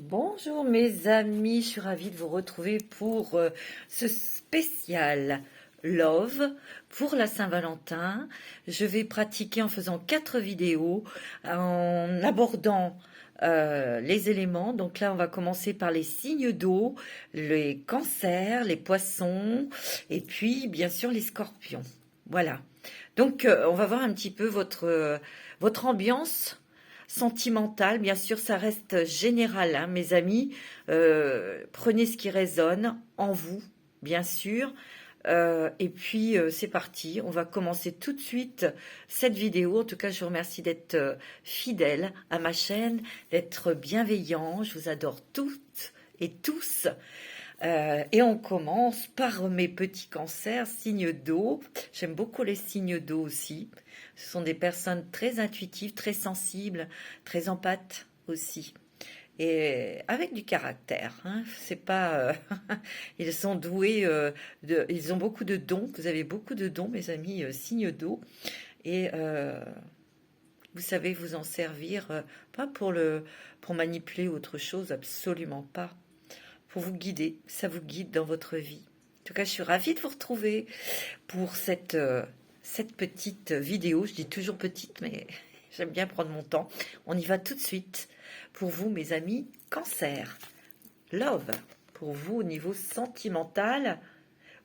Bonjour mes amis, je suis ravie de vous retrouver pour ce spécial Love pour la Saint-Valentin. Je vais pratiquer en faisant 4 vidéos, en abordant les éléments. Donc là, on va commencer par les signes d'eau, les cancers, les poissons et puis bien sûr les scorpions. Voilà. Donc on va voir un petit peu votre ambiance sentimentale. Bien sûr, ça reste général, hein, mes amis. Prenez ce qui résonne en vous, bien sûr. Et puis, c'est parti. On va commencer tout de suite cette vidéo. En tout cas, je vous remercie d'être fidèle à ma chaîne, d'être bienveillant. Je vous adore toutes et tous. Et on commence par mes petits cancers, signes d'eau. J'aime beaucoup les signes d'eau aussi. Ce sont des personnes très intuitives, très sensibles, très empathes aussi. Et avec du caractère, hein. C'est pas, ils sont doués, ils ont beaucoup de dons. Vous avez beaucoup de dons, mes amis, signes d'eau. Et vous savez vous en servir, pas pour manipuler autre chose, absolument pas, pour vous guider. Ça vous guide dans votre vie. En tout cas, je suis ravie de vous retrouver pour cette petite vidéo. Je dis toujours petite, mais j'aime bien prendre mon temps. On y va tout de suite pour vous, mes amis, cancer. Love, pour vous au niveau sentimental,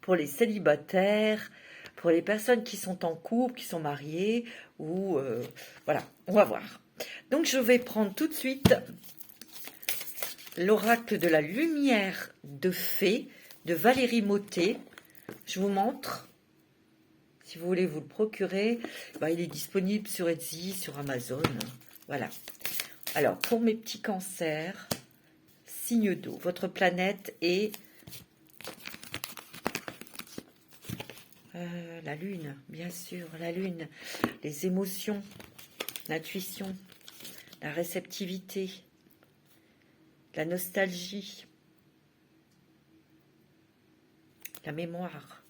pour les célibataires, pour les personnes qui sont en couple, qui sont mariées, ou voilà, on va voir. Donc, je vais prendre tout de suite l'oracle de la lumière de fée de Valérie Mottet. Je vous montre. Si vous voulez vous le procurer, il est disponible sur Etsy, sur Amazon. Voilà. Alors, pour mes petits cancers, signe d'eau. Votre planète est la lune, bien sûr, la lune. Les émotions, l'intuition, la réceptivité, la nostalgie, la mémoire.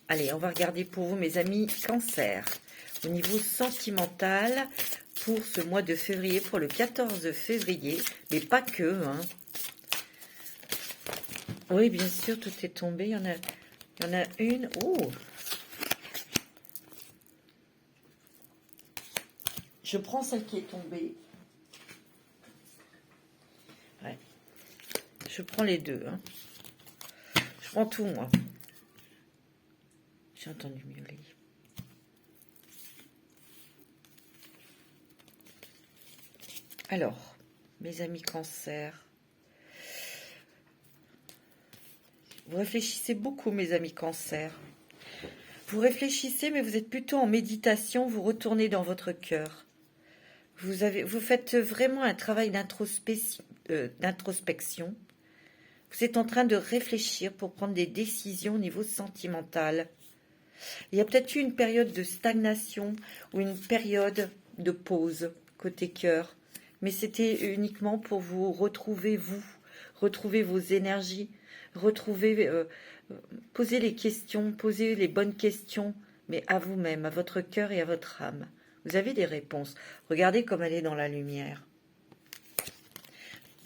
Allez, on va regarder pour vous, mes amis, cancer. Au niveau sentimental, pour ce mois de février, pour le 14 février, mais pas que, hein. Oui, bien sûr, tout est tombé. Il y en a une. Oh! Je prends celle qui est tombée. Ouais. Je prends les deux, hein. Je prends tout, moi. J'ai entendu miauler. Alors, mes amis cancer, vous réfléchissez beaucoup, mes amis cancer. Vous réfléchissez, mais vous êtes plutôt en méditation, vous retournez dans votre cœur. Vous faites vraiment un travail d'introspection. Vous êtes en train de réfléchir pour prendre des décisions au niveau sentimental. Il y a peut-être eu une période de stagnation ou une période de pause côté cœur. Mais c'était uniquement pour vous, retrouver vos énergies, poser les questions, poser les bonnes questions, mais à vous-même, à votre cœur et à votre âme. Vous avez des réponses. Regardez comme elle est dans la lumière. De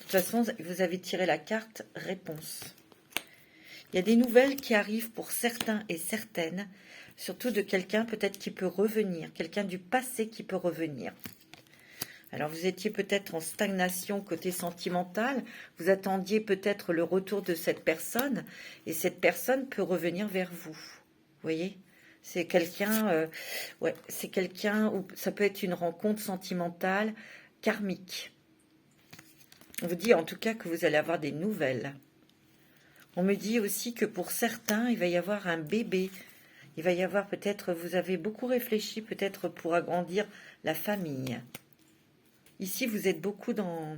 toute façon, vous avez tiré la carte réponse. Il y a des nouvelles qui arrivent pour certains et certaines, surtout de quelqu'un peut-être qui peut revenir, quelqu'un du passé qui peut revenir. Alors, vous étiez peut-être en stagnation côté sentimental, vous attendiez peut-être le retour de cette personne, et cette personne peut revenir vers vous. Vous voyez ? C'est quelqu'un, c'est quelqu'un, ou ça peut être une rencontre sentimentale, karmique. On vous dit en tout cas que vous allez avoir des nouvelles. On me dit aussi que pour certains, il va y avoir un bébé. Il va y avoir peut-être, vous avez beaucoup réfléchi peut-être pour agrandir la famille. Ici, vous êtes beaucoup dans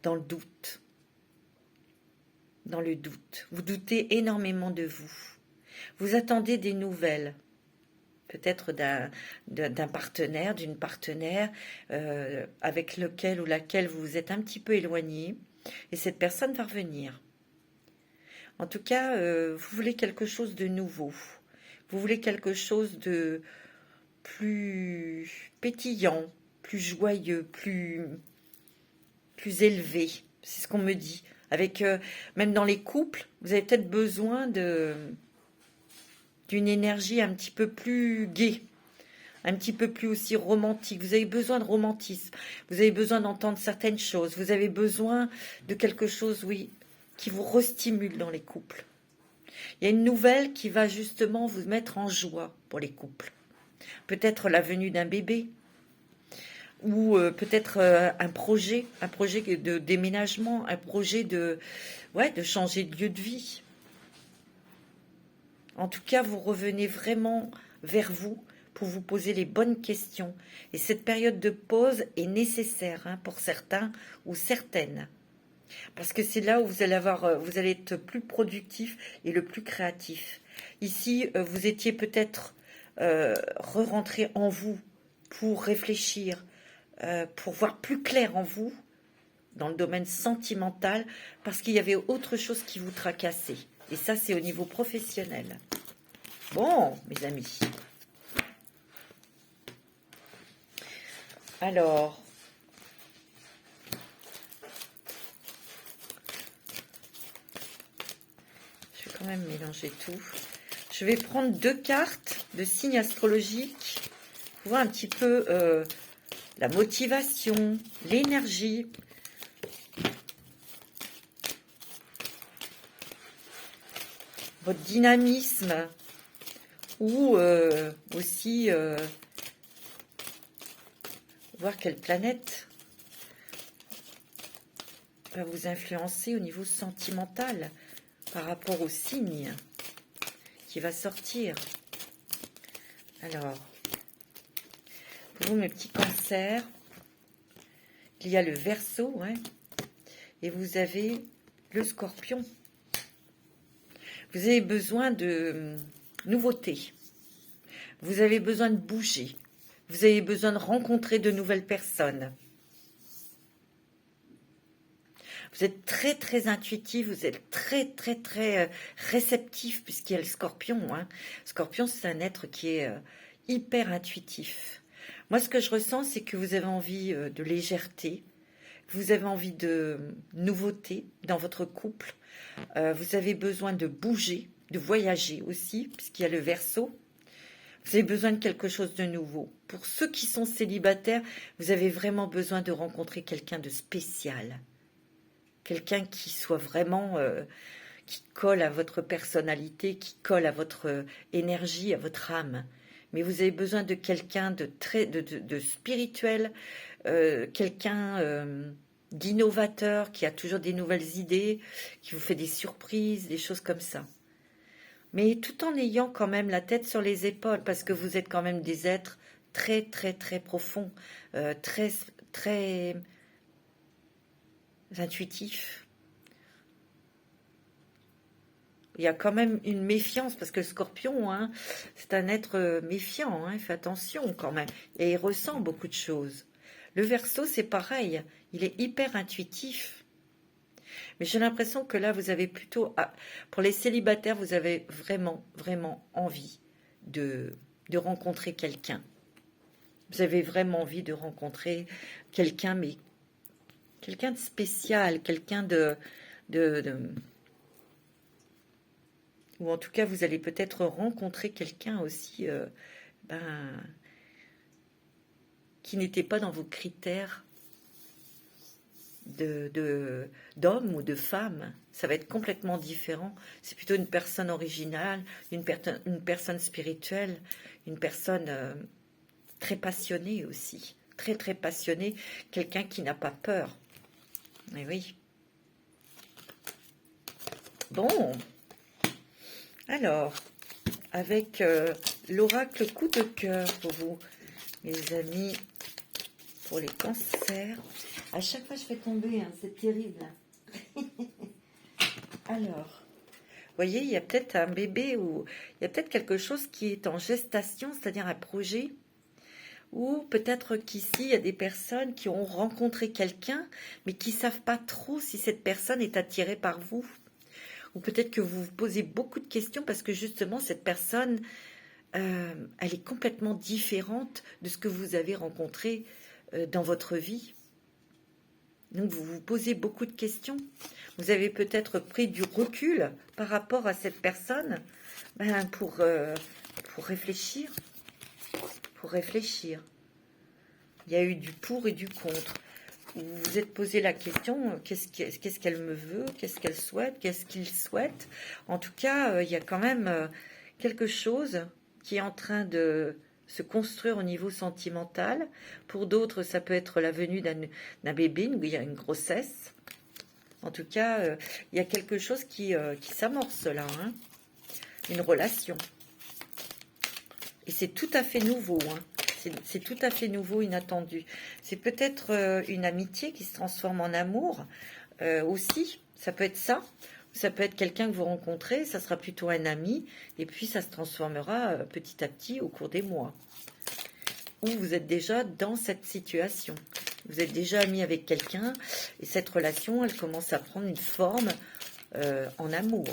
le doute. Dans le doute. Vous doutez énormément de vous. Vous attendez des nouvelles. Peut-être d'un partenaire, d'une partenaire avec lequel ou laquelle vous vous êtes un petit peu éloigné. Et cette personne va revenir. En tout cas, vous voulez quelque chose de nouveau. Vous voulez quelque chose de plus pétillant, plus joyeux, plus plus élevé. C'est ce qu'on me dit. Avec, même dans les couples, vous avez peut-être besoin d'une énergie un petit peu plus gaie, un petit peu plus aussi romantique. Vous avez besoin de romantisme. Vous avez besoin d'entendre certaines choses. Vous avez besoin de quelque chose, oui, qui vous restimule dans les couples. Il y a une nouvelle qui va justement vous mettre en joie pour les couples. Peut-être la venue d'un bébé, ou peut-être un projet de déménagement, un projet de changer de lieu de vie. En tout cas, vous revenez vraiment vers vous pour vous poser les bonnes questions. Et cette période de pause est nécessaire pour certains ou certaines. Parce que c'est là où vous allez être plus productif et le plus créatif. Ici, vous étiez peut-être re-rentré en vous pour réfléchir, pour voir plus clair en vous, dans le domaine sentimental, parce qu'il y avait autre chose qui vous tracassait. Et ça, c'est au niveau professionnel. Bon, mes amis. Alors, je vais quand même mélanger tout. Je vais prendre 2 cartes de signes astrologiques pour voir un petit peu la motivation, l'énergie. Votre dynamisme ou aussi voir quelle planète va vous influencer au niveau sentimental par rapport au signe qui va sortir. Alors, pour vous, mes petits cancers, il y a le Verseau, et vous avez le Scorpion. Vous avez besoin de nouveautés. Vous avez besoin de bouger. Vous avez besoin de rencontrer de nouvelles personnes. Vous êtes très, très intuitif. Vous êtes très, très, très réceptif puisqu'il y a le Scorpion. Scorpion, c'est un être qui est hyper intuitif. Moi, ce que je ressens, c'est que vous avez envie de légèreté. Vous avez envie de nouveauté dans votre couple. Vous avez besoin de bouger, de voyager aussi, puisqu'il y a le Verseau. Vous avez besoin de quelque chose de nouveau. Pour ceux qui sont célibataires, vous avez vraiment besoin de rencontrer quelqu'un de spécial. Quelqu'un qui soit vraiment, qui colle à votre personnalité, qui colle à votre énergie, à votre âme. Mais vous avez besoin de quelqu'un de très, de spirituel, quelqu'un d'innovateur, qui a toujours des nouvelles idées, qui vous fait des surprises, des choses comme ça. Mais tout en ayant quand même la tête sur les épaules, parce que vous êtes quand même des êtres très, très, très profonds, très, très intuitifs. Il y a quand même une méfiance, parce que le Scorpion, c'est un être méfiant, il fait attention quand même, et il ressent beaucoup de choses. Le Verseau, c'est pareil, il est hyper intuitif. Mais j'ai l'impression que là, vous avez plutôt, pour les célibataires, vous avez vraiment, vraiment envie de rencontrer quelqu'un. Vous avez vraiment envie de rencontrer quelqu'un, mais quelqu'un de spécial, quelqu'un ou en tout cas, vous allez peut-être rencontrer quelqu'un aussi qui n'était pas dans vos critères d'homme ou de femme. Ça va être complètement différent. C'est plutôt une personne originale, une personne spirituelle, une personne très passionnée aussi. Très, très passionnée. Quelqu'un qui n'a pas peur. Mais oui. Bon. Alors, avec l'oracle coup de cœur pour vous, mes amis, pour les cancers. À chaque fois, je fais tomber, c'est terrible. Alors, vous voyez, il y a peut-être un bébé ou il y a peut-être quelque chose qui est en gestation, c'est-à-dire un projet. Ou peut-être qu'ici, il y a des personnes qui ont rencontré quelqu'un, mais qui ne savent pas trop si cette personne est attirée par vous. Ou peut-être que vous vous posez beaucoup de questions parce que justement, cette personne, elle est complètement différente de ce que vous avez rencontré dans votre vie. Donc, vous vous posez beaucoup de questions. Vous avez peut-être pris du recul par rapport à cette personne pour réfléchir. Pour réfléchir. Il y a eu du pour et du contre. Vous vous êtes posé la question, qu'est-ce qu'elle me veut, qu'est-ce qu'elle souhaite, qu'est-ce qu'il souhaite. En tout cas, il y a quand même quelque chose qui est en train de se construire au niveau sentimental. Pour d'autres, ça peut être la venue d'un bébé, où il y a une grossesse. En tout cas, il y a quelque chose qui s'amorce là, hein. Une relation. Et c'est tout à fait nouveau, hein. C'est tout à fait nouveau, inattendu. C'est peut-être une amitié qui se transforme en amour aussi. Ça peut être ça. Ça peut être quelqu'un que vous rencontrez, ça sera plutôt un ami. Et puis ça se transformera petit à petit au cours des mois. Ou vous êtes déjà dans cette situation. Vous êtes déjà ami avec quelqu'un. Et cette relation, elle commence à prendre une forme en amour.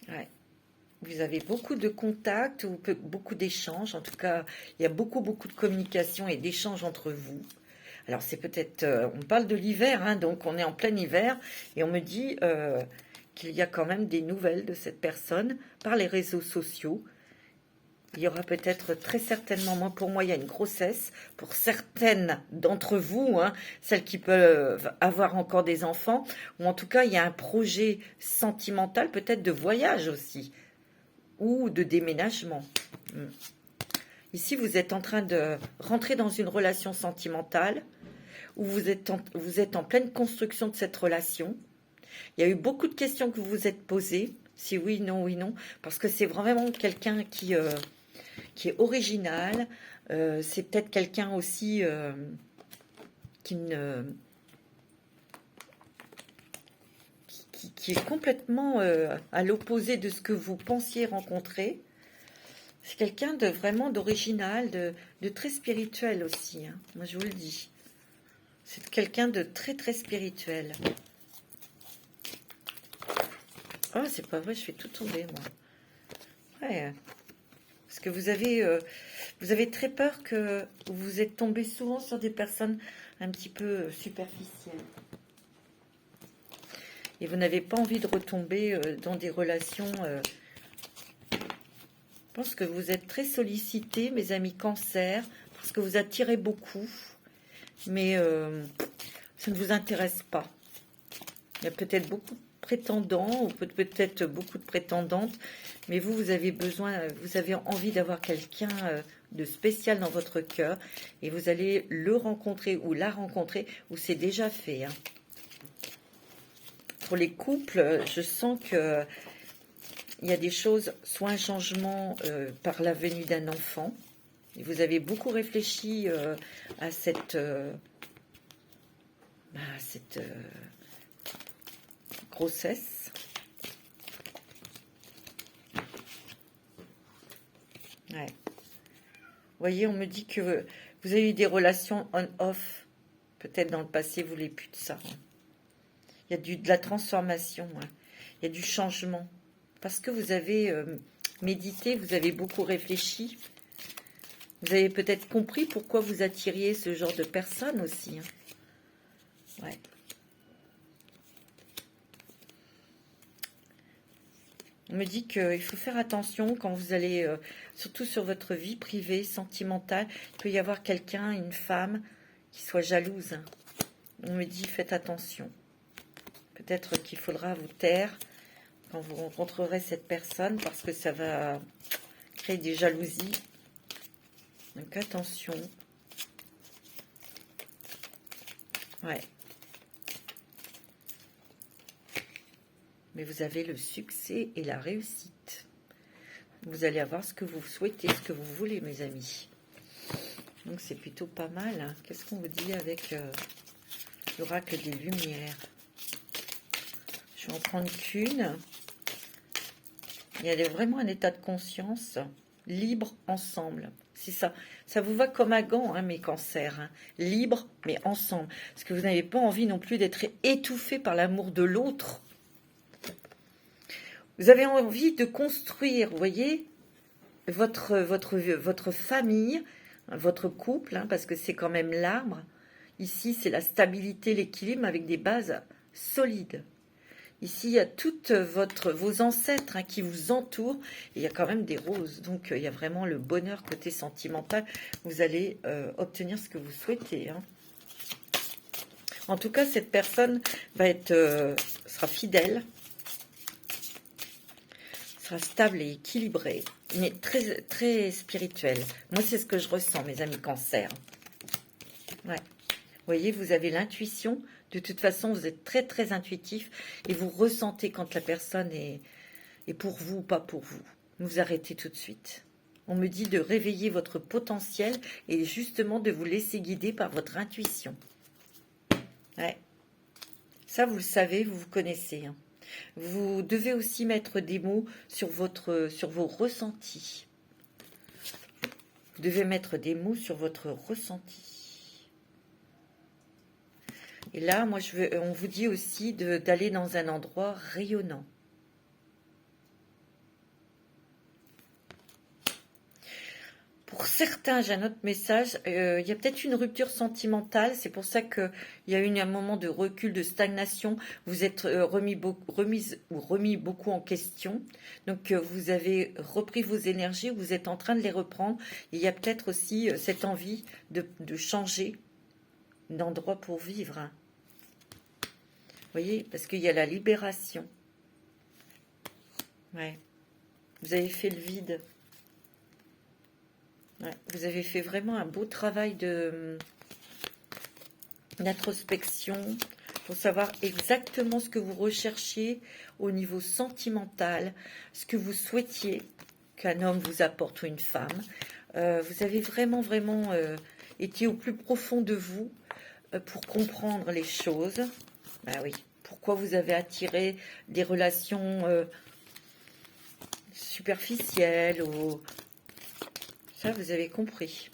Ouais. Vous avez beaucoup de contacts, ou beaucoup d'échanges. En tout cas, il y a beaucoup de communication et d'échanges entre vous. Alors, c'est peut-être... on parle de l'hiver, hein, donc on est en plein hiver. Et on me dit qu'il y a quand même des nouvelles de cette personne par les réseaux sociaux. Il y aura peut-être très certainement, pour moi, il y a une grossesse. Pour certaines d'entre vous, hein, celles qui peuvent avoir encore des enfants, ou en tout cas, il y a un projet sentimental, peut-être de voyage aussi, ou de déménagement. Ici, vous êtes en train de rentrer dans une relation sentimentale, où vous êtes en pleine construction de cette relation. Il y a eu beaucoup de questions que vous vous êtes posées, si oui, non, parce que c'est vraiment quelqu'un qui est original. C'est peut-être quelqu'un aussi qui est complètement à l'opposé de ce que vous pensiez rencontrer. C'est quelqu'un de vraiment d'original, de très spirituel aussi, hein. Moi, je vous le dis. C'est quelqu'un de très, très spirituel. Oh, c'est pas vrai, je fais tout tomber, moi. Ouais. Parce que vous avez très peur que vous êtes tombé souvent sur des personnes un petit peu superficielles. Et vous n'avez pas envie de retomber dans des relations... je pense que vous êtes très sollicités, mes amis Cancer, parce que vous attirez beaucoup. Mais ça ne vous intéresse pas. Il y a peut-être beaucoup de prétendants, ou peut-être beaucoup de prétendantes, mais vous avez besoin, vous avez envie d'avoir quelqu'un de spécial dans votre cœur, et vous allez le rencontrer ou la rencontrer, ou c'est déjà fait, hein. Pour les couples, je sens que il y a des choses, soit un changement par la venue d'un enfant, et vous avez beaucoup réfléchi à cette grossesse. Ouais. Vous voyez, on me dit que vous avez eu des relations on-off. Peut-être dans le passé, vous n'avez plus de ça, hein. Il y a de la transformation, hein. Il y a du changement. Parce que vous avez médité, vous avez beaucoup réfléchi. Vous avez peut-être compris pourquoi vous attiriez ce genre de personnes aussi, hein. Ouais. On me dit qu'il faut faire attention quand vous allez, surtout sur votre vie privée, sentimentale, il peut y avoir quelqu'un, une femme, qui soit jalouse. On me dit faites attention. Peut-être qu'il faudra vous taire quand vous rencontrerez cette personne, parce que ça va créer des jalousies. Donc attention. Ouais. Mais vous avez le succès et la réussite. Vous allez avoir ce que vous souhaitez, ce que vous voulez, mes amis. Donc c'est plutôt pas mal, hein. Qu'est-ce qu'on vous dit avec l'oracle des Lumières? Je vais en prendre qu'une. Il y a vraiment un état de conscience libre ensemble. C'est ça. Ça vous va comme un gant, hein, mes cancers, hein. Libre, mais ensemble. Parce que vous n'avez pas envie non plus d'être étouffé par l'amour de l'autre. Vous avez envie de construire, vous voyez, votre famille, votre couple, hein, parce que c'est quand même l'arbre. Ici, c'est la stabilité, l'équilibre avec des bases solides. Ici, il y a toutes vos ancêtres, hein, qui vous entourent. Et il y a quand même des roses. Donc, il y a vraiment le bonheur côté sentimental. Vous allez obtenir ce que vous souhaitez, hein. En tout cas, cette personne sera fidèle, sera stable et équilibrée, mais très, très spirituelle. Moi, c'est ce que je ressens, mes amis Cancer. Ouais. Vous voyez, vous avez l'intuition. De toute façon, vous êtes très, très intuitif et vous ressentez quand la personne est pour vous ou pas pour vous. Vous arrêtez tout de suite. On me dit de réveiller votre potentiel et justement de vous laisser guider par votre intuition. Ouais. Ça, vous le savez, vous vous connaissez, hein. Vous devez aussi mettre des mots sur vos ressentis. Vous devez mettre des mots sur votre ressenti. Et là, moi, on vous dit aussi d'aller dans un endroit rayonnant. Pour certains, j'ai un autre message, il y a peut-être une rupture sentimentale, c'est pour ça qu'il y a eu un moment de recul, de stagnation, vous êtes remis beaucoup en question, donc vous avez repris vos énergies, vous êtes en train de les reprendre, et il y a peut-être aussi cette envie de changer d'endroit pour vivre, hein. Vous voyez, parce qu'il y a la libération. Ouais. Vous avez fait le vide. Ouais, vous avez fait vraiment un beau travail d'introspection pour savoir exactement ce que vous recherchiez au niveau sentimental, ce que vous souhaitiez qu'un homme vous apporte ou une femme. Vous avez vraiment été au plus profond de vous pour comprendre les choses. Ben oui, pourquoi vous avez attiré des relations superficielles ou... Ça, vous avez compris.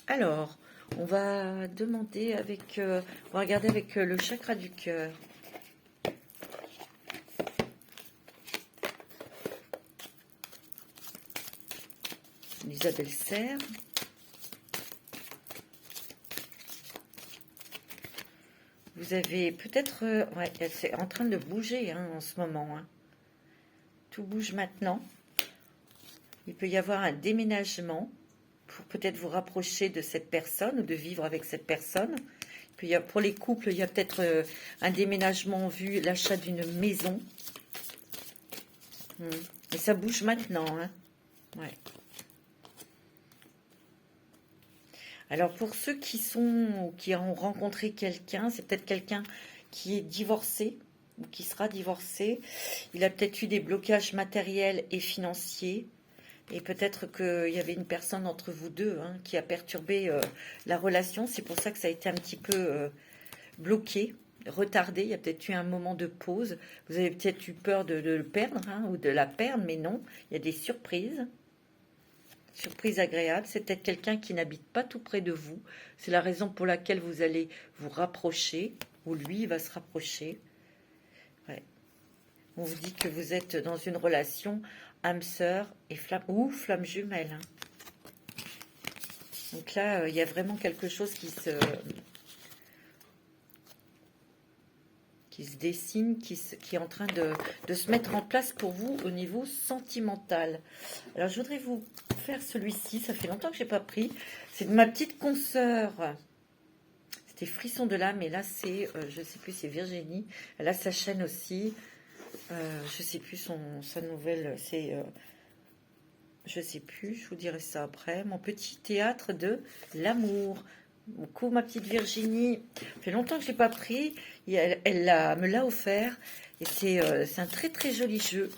Alors, on va demander on va regarder avec le chakra du cœur. Isabelle Serre. Vous avez peut-être... ouais, c'est en train de bouger, hein, en ce moment, hein. Tout bouge maintenant. Il peut y avoir un déménagement pour peut-être vous rapprocher de cette personne ou de vivre avec cette personne. Pour les couples, il y a peut-être un déménagement en vue, l'achat d'une maison. Et ça bouge maintenant, hein. Ouais. Alors pour ceux qui ont rencontré quelqu'un, c'est peut-être quelqu'un qui est divorcé ou qui sera divorcé. Il a peut-être eu des blocages matériels et financiers. Et peut-être qu'il y avait une personne entre vous deux, hein, qui a perturbé la relation. C'est pour ça que ça a été un petit peu bloqué, retardé. Il y a peut-être eu un moment de pause. Vous avez peut-être eu peur de le perdre, hein, ou de la perdre, mais non. Il y a des surprises. Surprise agréable. C'est peut-être quelqu'un qui n'habite pas tout près de vous. C'est la raison pour laquelle vous allez vous rapprocher, ou lui va se rapprocher. Ouais. On vous dit que vous êtes dans une relation âme sœur et flamme jumelle, hein. Donc là, il y a vraiment quelque chose qui se dessine, qui est en train de se mettre en place pour vous au niveau sentimental. Alors, je voudrais vous faire celui-ci. Ça fait longtemps que je n'ai pas pris. C'est de ma petite consoeur. C'était Frisson de l'âme. Et là, c'est, je ne sais plus, c'est Virginie. Elle a sa chaîne aussi. Je sais plus sa nouvelle, c'est je sais plus, je vous dirai ça après. Mon petit théâtre de l'amour. Coucou ma petite Virginie. Ça fait longtemps que je l'ai pas pris. Elle me l'a offert et c'est un très très joli jeu.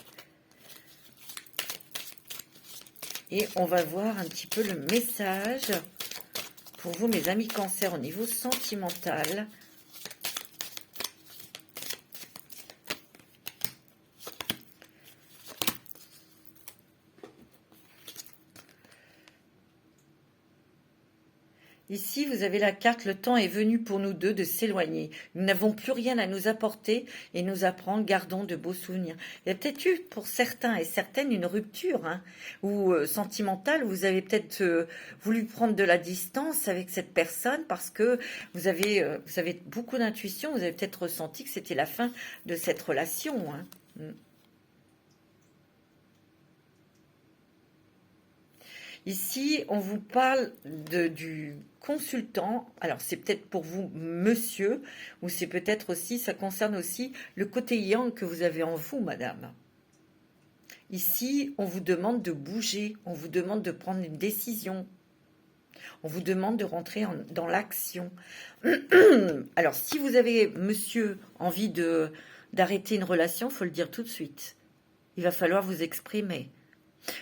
Et on va voir un petit peu le message pour vous, mes amis Cancer, au niveau sentimental. Ici, vous avez la carte, le temps est venu pour nous deux de s'éloigner. Nous n'avons plus rien à nous apporter et nous apprendre, gardons de beaux souvenirs. Il y a peut-être eu pour certains et certaines une rupture, hein, ou sentimentale. Vous avez peut-être voulu prendre de la distance avec cette personne parce que vous avez beaucoup d'intuition. Vous avez peut-être ressenti que c'était la fin de cette relation, hein. Ici, on vous parle du consultant. Alors, c'est peut-être pour vous, monsieur, ou c'est peut-être aussi, ça concerne aussi le côté yang que vous avez en vous, madame. Ici, on vous demande de bouger, on vous demande de prendre une décision. On vous demande de rentrer dans l'action. Alors, si vous avez, monsieur, envie d'arrêter une relation, il faut le dire tout de suite. Il va falloir vous exprimer.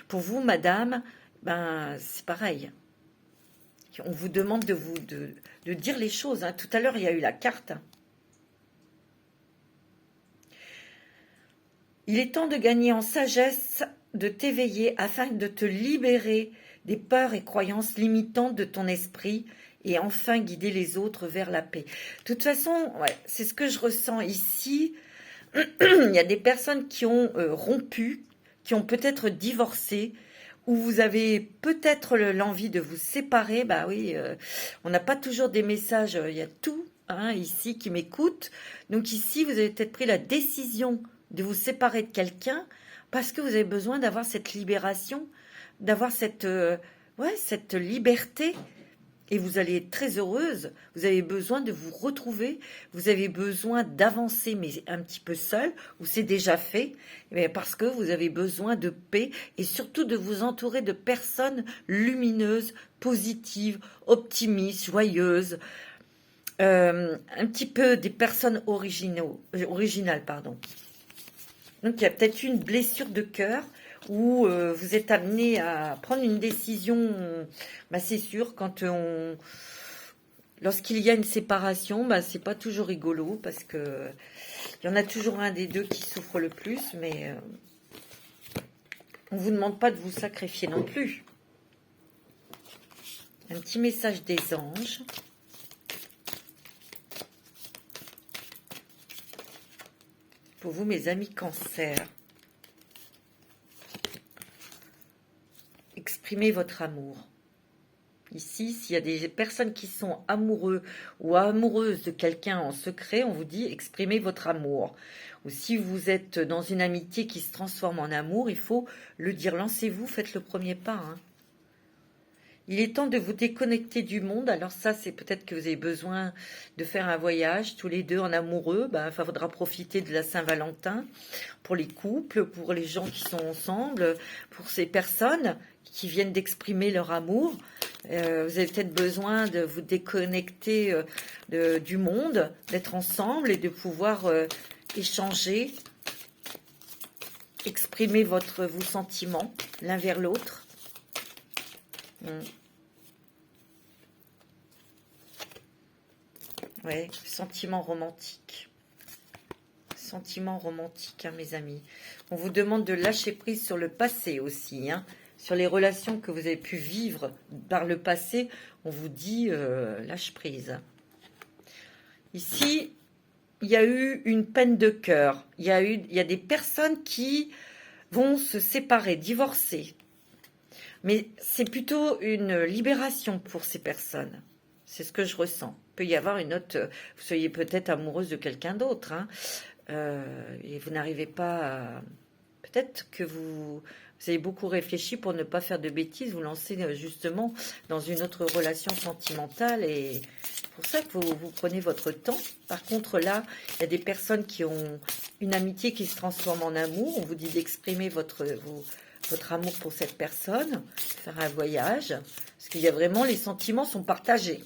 Pour vous, madame, ben, c'est pareil. On vous demande de dire les choses, hein. Tout à l'heure, il y a eu la carte. Il est temps de gagner en sagesse, de t'éveiller afin de te libérer des peurs et croyances limitantes de ton esprit et enfin guider les autres vers la paix. De toute façon, ouais, c'est ce que je ressens ici. Il y a des personnes qui ont rompu, qui ont peut-être divorcé, où vous avez peut-être l'envie de vous séparer. Bah oui, on n'a pas toujours des messages, il y a tout, hein, ici qui m'écoute. Donc ici, vous avez peut-être pris la décision de vous séparer de quelqu'un parce que vous avez besoin d'avoir cette libération, d'avoir cette liberté. Et vous allez être très heureuse. Vous avez besoin de vous retrouver. Vous avez besoin d'avancer, mais un petit peu seul, ou c'est déjà fait, parce que vous avez besoin de paix et surtout de vous entourer de personnes lumineuses, positives, optimistes, joyeuses. Un petit peu des personnes originales, pardon. Donc il y a peut-être une blessure de cœur où vous êtes amené à prendre une décision. Bah, c'est sûr, lorsqu'il y a une séparation, bah, c'est pas toujours rigolo parce que il y en a toujours un des deux qui souffre le plus, mais on vous demande pas de vous sacrifier non plus. Un petit message des anges. Pour vous, mes amis Cancer. Exprimez votre amour. Ici, s'il y a des personnes qui sont amoureux ou amoureuses de quelqu'un en secret, on vous dit exprimez votre amour. Ou si vous êtes dans une amitié qui se transforme en amour, il faut le dire. Lancez-vous, faites le premier pas, hein. Il est temps de vous déconnecter du monde. Alors ça, c'est peut-être que vous avez besoin de faire un voyage tous les deux en amoureux. Ben, il faudra profiter de la Saint-Valentin pour les couples, pour les gens qui sont ensemble, pour ces personnes qui viennent d'exprimer leur amour. Vous avez peut-être besoin de vous déconnecter du monde, d'être ensemble et de pouvoir échanger, exprimer vos sentiments l'un vers l'autre. Ouais, sentiment romantique. Sentiment romantique, hein, mes amis. On vous demande de lâcher prise sur le passé aussi, hein, sur les relations que vous avez pu vivre par le passé. On vous dit lâche prise. Ici, il y a eu une peine de cœur. Il y a des personnes qui vont se séparer, divorcer. Mais c'est plutôt une libération pour ces personnes. C'est ce que je ressens. Il peut y avoir une autre... Vous soyez peut-être amoureuse de quelqu'un d'autre, hein, et vous n'arrivez pas à... Peut-être que vous avez beaucoup réfléchi pour ne pas faire de bêtises, vous lancez justement dans une autre relation sentimentale et c'est pour ça que vous prenez votre temps. Par contre là, il y a des personnes qui ont une amitié qui se transforme en amour. On vous dit d'exprimer votre amour pour cette personne, faire un voyage, parce qu'il y a vraiment, les sentiments sont partagés.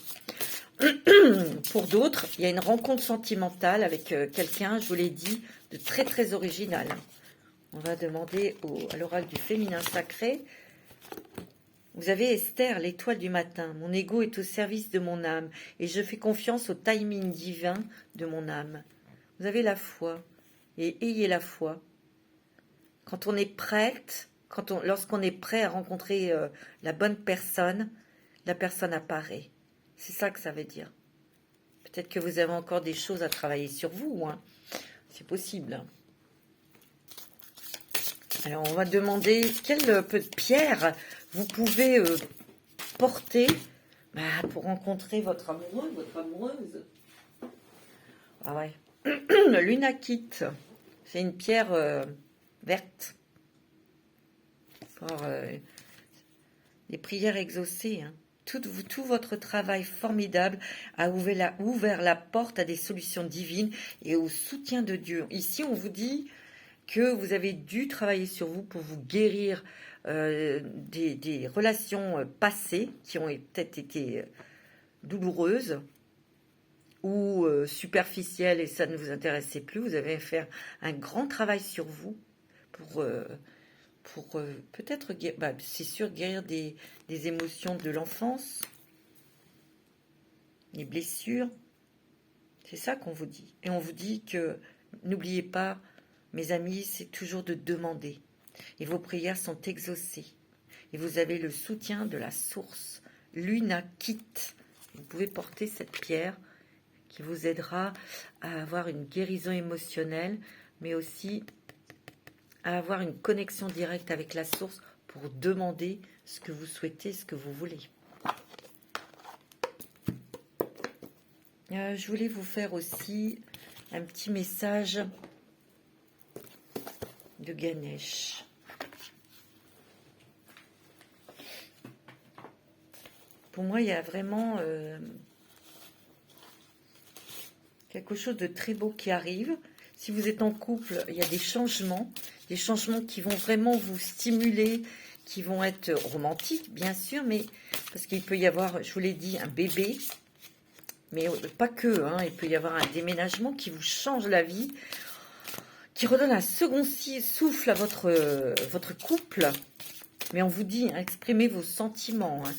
Pour d'autres, il y a une rencontre sentimentale avec quelqu'un, je vous l'ai dit, de très très original. On va demander à l'oracle du féminin sacré. Vous avez Esther, l'étoile du matin. Mon ego est au service de mon âme et je fais confiance au timing divin de mon âme. Vous avez la foi et ayez la foi. Quand on est prête, lorsqu'on est prêt à rencontrer la bonne personne, la personne apparaît. C'est ça que ça veut dire. Peut-être que vous avez encore des choses à travailler sur vous, hein. C'est possible. Alors, on va demander quelle pierre vous pouvez porter pour rencontrer votre amoureux, votre amoureuse. Ah ouais. L'unakite. C'est une pierre verte. Pour les prières exaucées. Hein. Tout votre travail formidable a ouvert la porte à des solutions divines et au soutien de Dieu. Ici, on vous dit que vous avez dû travailler sur vous pour vous guérir des relations passées qui ont peut-être été douloureuses ou superficielles et ça ne vous intéressait plus. Vous avez fait un grand travail sur vous pour peut-être, c'est sûr, guérir des émotions de l'enfance, des blessures. C'est ça qu'on vous dit. Et on vous dit que, n'oubliez pas, mes amis, c'est toujours de demander. Et vos prières sont exaucées. Et vous avez le soutien de la source, l'unakite. Vous pouvez porter cette pierre qui vous aidera à avoir une guérison émotionnelle, mais aussi à avoir une connexion directe avec la source pour demander ce que vous souhaitez, ce que vous voulez. Je voulais vous faire aussi un petit message de Ganesh. Pour moi, il y a vraiment quelque chose de très beau qui arrive. Si vous êtes en couple, il y a des changements qui vont vraiment vous stimuler, qui vont être romantiques, bien sûr, mais parce qu'il peut y avoir, je vous l'ai dit, un bébé, mais pas que, hein, il peut y avoir un déménagement qui vous change la vie, qui redonne un second souffle à votre couple, mais on vous dit, hein, exprimez vos sentiments, hein.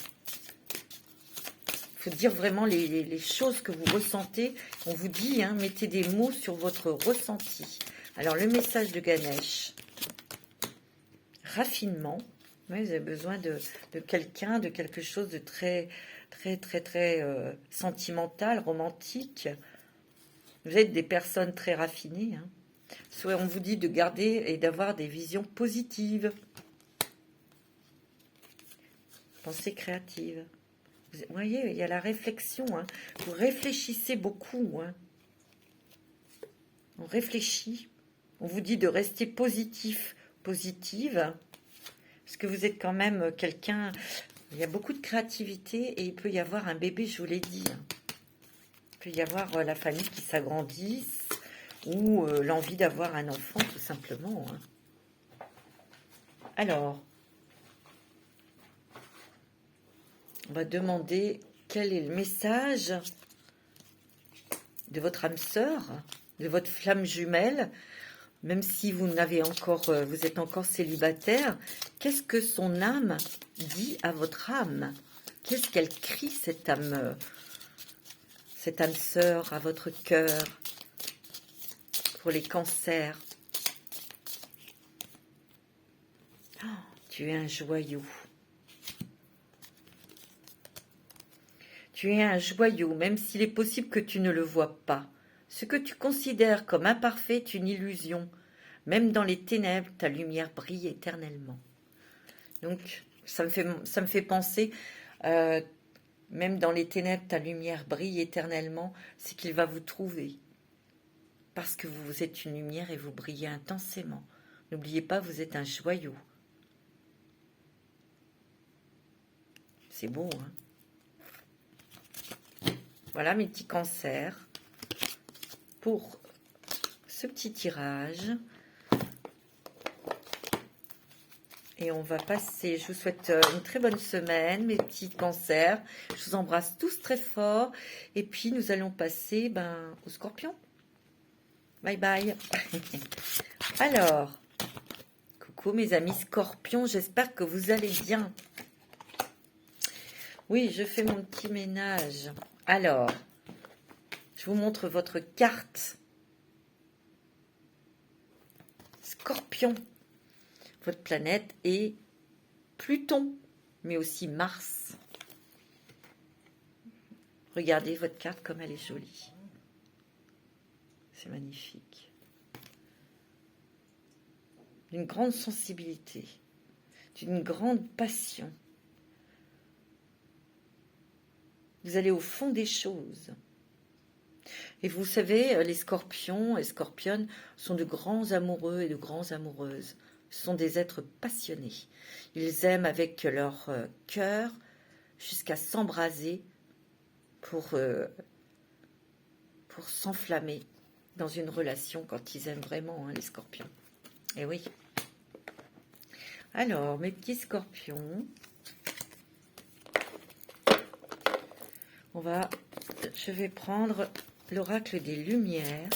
Il faut dire vraiment les choses que vous ressentez. On vous dit, hein, mettez des mots sur votre ressenti. Alors, le message de Ganesh. Raffinement. Oui, vous avez besoin de quelqu'un, de quelque chose de très, très, très, très sentimental, romantique. Vous êtes des personnes très raffinées. Hein. Soit on vous dit de garder et d'avoir des visions positives. Pensée créative. Vous voyez, il y a la réflexion. Hein. Vous réfléchissez beaucoup. Hein. On réfléchit. On vous dit de rester positif, positive. Parce que vous êtes quand même quelqu'un... Il y a beaucoup de créativité et il peut y avoir un bébé, je vous l'ai dit. Hein. Il peut y avoir la famille qui s'agrandisse ou l'envie d'avoir un enfant, tout simplement. Hein. Alors... on va demander quel est le message de votre âme sœur, de votre flamme jumelle, même si vous vous êtes encore célibataire. Qu'est-ce que son âme dit à votre âme? Qu'est-ce qu'elle crie, cette âme sœur, à votre cœur, pour les cancers? Oh, tu es un joyau. Tu es un joyau, même s'il est possible que tu ne le vois pas. Ce que tu considères comme imparfait est une illusion. Même dans les ténèbres, ta lumière brille éternellement. Donc, ça me fait penser, même dans les ténèbres, ta lumière brille éternellement, c'est qu'il va vous trouver. Parce que vous êtes une lumière et vous brillez intensément. N'oubliez pas, vous êtes un joyau. C'est beau, hein? Voilà mes petits cancers pour ce petit tirage. Et on va passer, je vous souhaite une très bonne semaine, mes petits cancers. Je vous embrasse tous très fort. Et puis, nous allons passer au scorpion. Bye bye. Alors, coucou mes amis scorpions, j'espère que vous allez bien. Oui, je fais mon petit ménage. Alors, je vous montre votre carte. Scorpion. Votre planète est Pluton, mais aussi Mars. Regardez votre carte comme elle est jolie. C'est magnifique. D'une grande sensibilité, d'une grande passion. Vous allez au fond des choses. Et vous savez, les scorpions et scorpionnes sont de grands amoureux et de grandes amoureuses. Ce sont des êtres passionnés. Ils aiment avec leur cœur jusqu'à s'embraser pour s'enflammer dans une relation quand ils aiment vraiment, hein, les scorpions. Et oui. Alors, mes petits scorpions, je vais prendre l'oracle des lumières.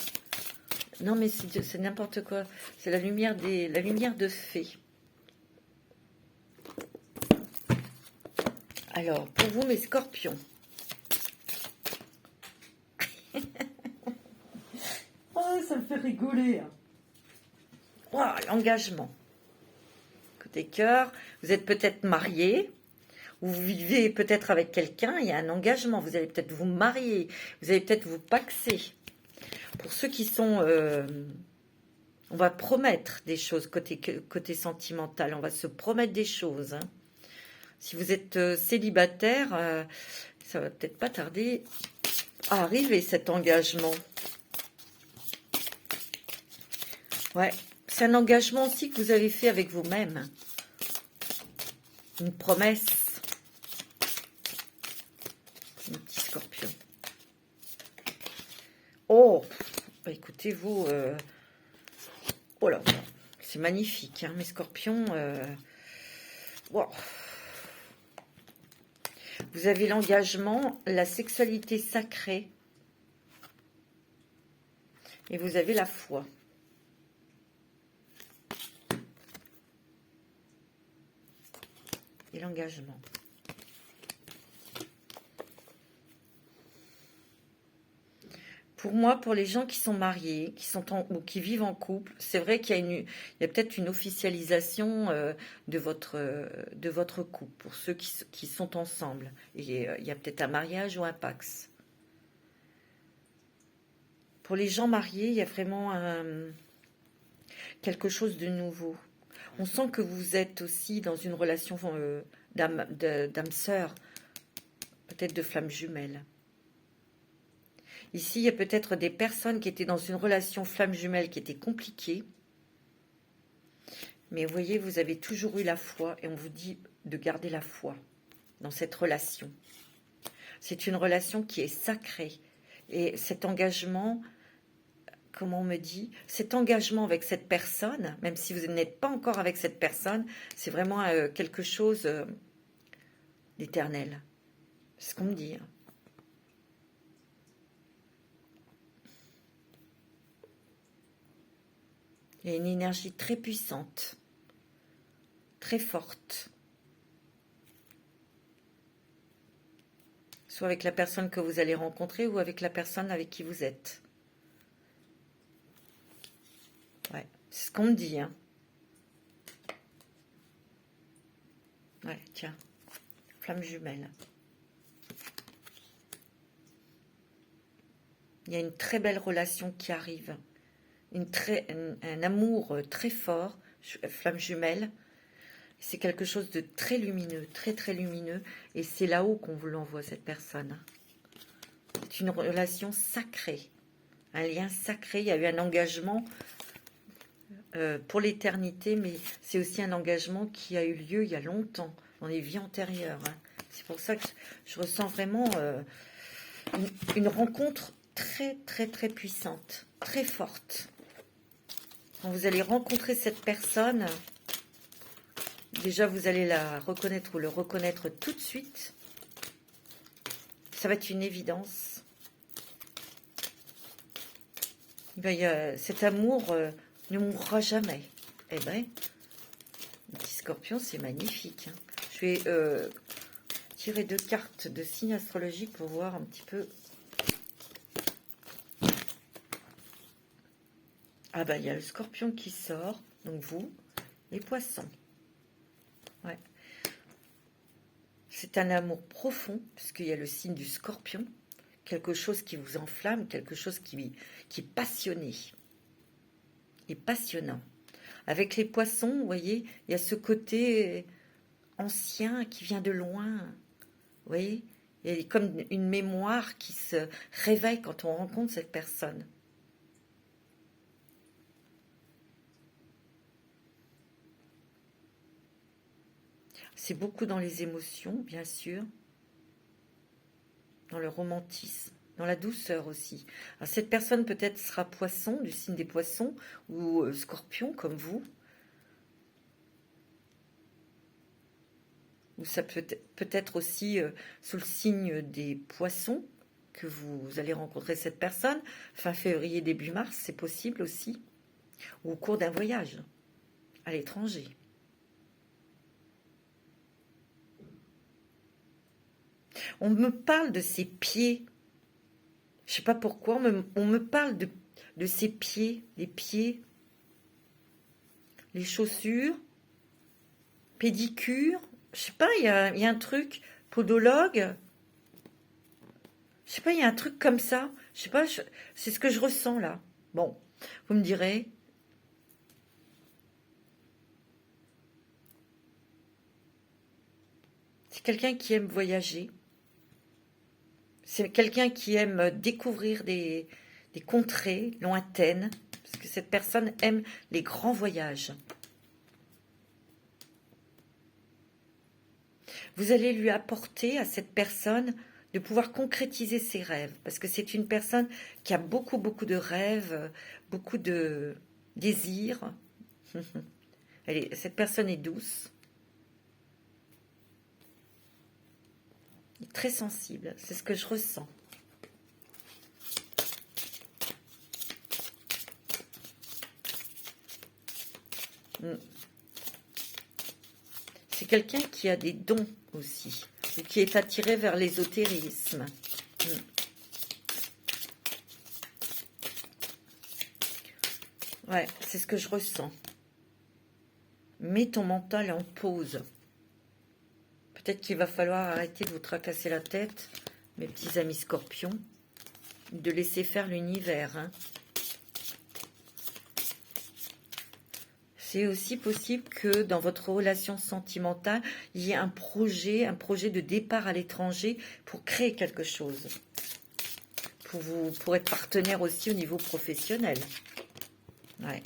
Non, mais c'est n'importe quoi. C'est la lumière de fée. Alors, pour vous, mes scorpions. Oh, ça me fait rigoler. Oh, l'engagement. Côté cœur, vous êtes peut-être marié, ou vous vivez peut-être avec quelqu'un, il y a un engagement. Vous allez peut-être vous marier, vous allez peut-être vous paxer. Pour ceux qui sont... on va promettre des choses côté sentimental, on va se promettre des choses. Hein. Si vous êtes célibataire, ça va peut-être pas tarder à arriver, cet engagement. Ouais, c'est un engagement aussi que vous avez fait avec vous-même. Une promesse. Mon petit scorpion. Oh, bah écoutez, vous... oh là, c'est magnifique, hein, mes scorpions. Wow. Vous avez l'engagement, la sexualité sacrée. Et vous avez la foi. Et l'engagement. Pour moi, pour les gens qui sont mariés, ou qui vivent en couple, c'est vrai qu'il y a peut-être une officialisation de votre couple, pour ceux qui sont ensemble. Et il y a peut-être un mariage ou un pax. Pour les gens mariés, il y a vraiment quelque chose de nouveau. On sent que vous êtes aussi dans une relation d'âme sœur, peut-être de flamme jumelle. Ici, il y a peut-être des personnes qui étaient dans une relation flamme jumelle qui était compliquée. Mais vous voyez, vous avez toujours eu la foi et on vous dit de garder la foi dans cette relation. C'est une relation qui est sacrée. Et cet engagement, comment on me dit, cet engagement avec cette personne, même si vous n'êtes pas encore avec cette personne, c'est vraiment quelque chose d'éternel. C'est ce qu'on me dit. Hein. Il y a une énergie très puissante, très forte. Soit avec la personne que vous allez rencontrer ou avec la personne avec qui vous êtes. Ouais, c'est ce qu'on me dit. Hein. Ouais, tiens, flamme jumelle. Il y a une très belle relation qui arrive. Un amour très fort, flamme jumelle. C'est quelque chose de très lumineux, très très lumineux. Et c'est là-haut qu'on vous l'envoie, cette personne. C'est une relation sacrée. Un lien sacré. Il y a eu un engagement pour l'éternité, mais c'est aussi un engagement qui a eu lieu il y a longtemps, dans les vies antérieures. Hein. C'est pour ça que je ressens vraiment une rencontre très très très puissante, très forte. Quand vous allez rencontrer cette personne, déjà vous allez la reconnaître ou le reconnaître tout de suite. Ça va être une évidence. Ben, cet amour ne mourra jamais. Eh bien, petit scorpion, c'est magnifique. Hein. Je vais tirer 2 cartes de signes astrologiques pour voir un petit peu. Ah ben, il y a le scorpion qui sort, donc vous, les poissons. Ouais. C'est un amour profond, puisqu'il y a le signe du scorpion. quelque chose qui vous enflamme, quelque chose qui est passionné et passionnant. Avec les poissons, vous voyez, il y a ce côté ancien qui vient de loin. Vous voyez, il y a comme une mémoire qui se réveille quand on rencontre cette personne. C'est beaucoup dans les émotions, bien sûr, dans le romantisme, dans la douceur aussi. Alors, cette personne peut-être sera poisson, du signe des poissons, ou scorpion comme vous. Ou ça peut être aussi sous le signe des poissons que vous allez rencontrer cette personne. Fin février, début mars, c'est possible aussi. Ou au cours d'un voyage à l'étranger. On me parle de ses pieds. Je ne sais pas pourquoi, on me parle de ses pieds, les pieds, les chaussures, pédicure. Je sais pas, il y a un truc, podologue. Je sais pas, il y a un truc comme ça. Je sais pas, c'est ce que je ressens là. Bon, vous me direz. C'est quelqu'un qui aime voyager. C'est quelqu'un qui aime découvrir des contrées lointaines. Parce que cette personne aime les grands voyages. Vous allez lui apporter à cette personne de pouvoir concrétiser ses rêves. Parce que c'est une personne qui a beaucoup, beaucoup de rêves, beaucoup de désirs. Cette personne est douce. Très sensible, c'est ce que je ressens. C'est quelqu'un qui a des dons aussi, ou qui est attiré vers l'ésotérisme. Ouais, c'est ce que je ressens. Mets ton mental en pause. Peut-être qu'il va falloir arrêter de vous tracasser la tête, mes petits amis scorpions, de laisser faire l'univers. Hein. C'est aussi possible que dans votre relation sentimentale, il y ait un projet de départ à l'étranger pour créer quelque chose. Pour être partenaire aussi au niveau professionnel. Ouais.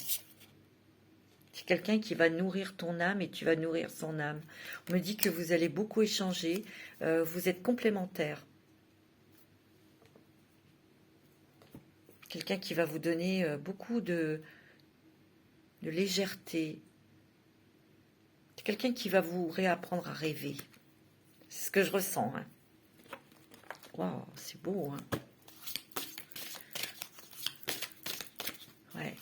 C'est quelqu'un qui va nourrir ton âme et tu vas nourrir son âme. On me dit que vous allez beaucoup échanger, vous êtes complémentaires. Quelqu'un qui va vous donner beaucoup de légèreté. C'est quelqu'un qui va vous réapprendre à rêver. C'est ce que je ressens. Hein. Waouh, c'est beau. Hein. Ouais.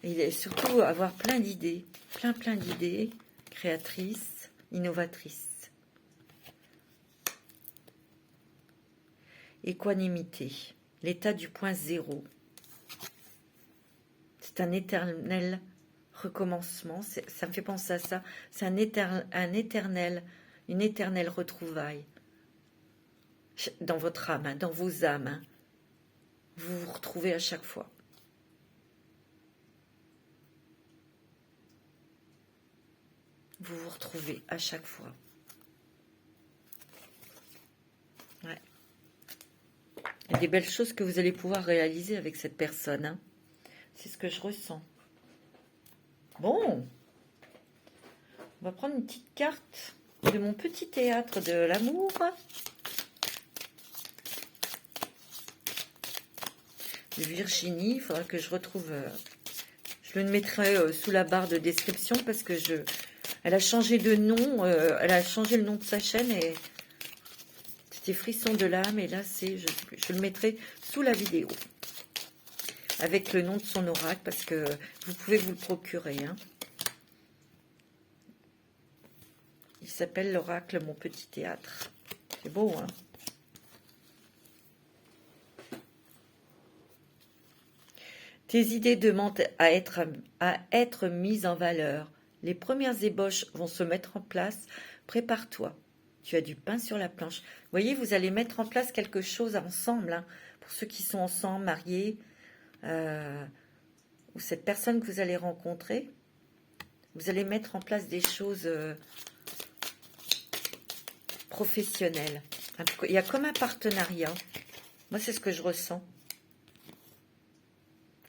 Et surtout avoir plein d'idées, plein d'idées créatrices, innovatrices. Équanimité, l'état du point zéro. C'est un éternel recommencement, ça me fait penser à ça. C'est une éternelle retrouvaille dans votre âme, hein, dans vos âmes. Hein. Vous vous retrouvez à chaque fois. Vous vous retrouvez à chaque fois. Ouais. Il y a des belles choses que vous allez pouvoir réaliser avec cette personne. Hein. C'est ce que je ressens. Bon. On va prendre une petite carte de mon petit théâtre de l'amour. De Virginie. Il faudra que je retrouve... je le mettrai sous la barre de description parce que elle a changé de nom, elle a changé le nom de sa chaîne et c'était Frisson de l'âme et là je le mettrai sous la vidéo avec le nom de son oracle parce que vous pouvez vous le procurer. Hein. Il s'appelle l'oracle Mon Petit Théâtre. C'est beau, hein? Tes idées demandent à être mises en valeur. Les premières ébauches vont se mettre en place. Prépare-toi. Tu as du pain sur la planche. Vous voyez, vous allez mettre en place quelque chose ensemble, hein, pour ceux qui sont ensemble, mariés, ou cette personne que vous allez rencontrer. Vous allez mettre en place des choses professionnelles. Il y a comme un partenariat. Moi, c'est ce que je ressens.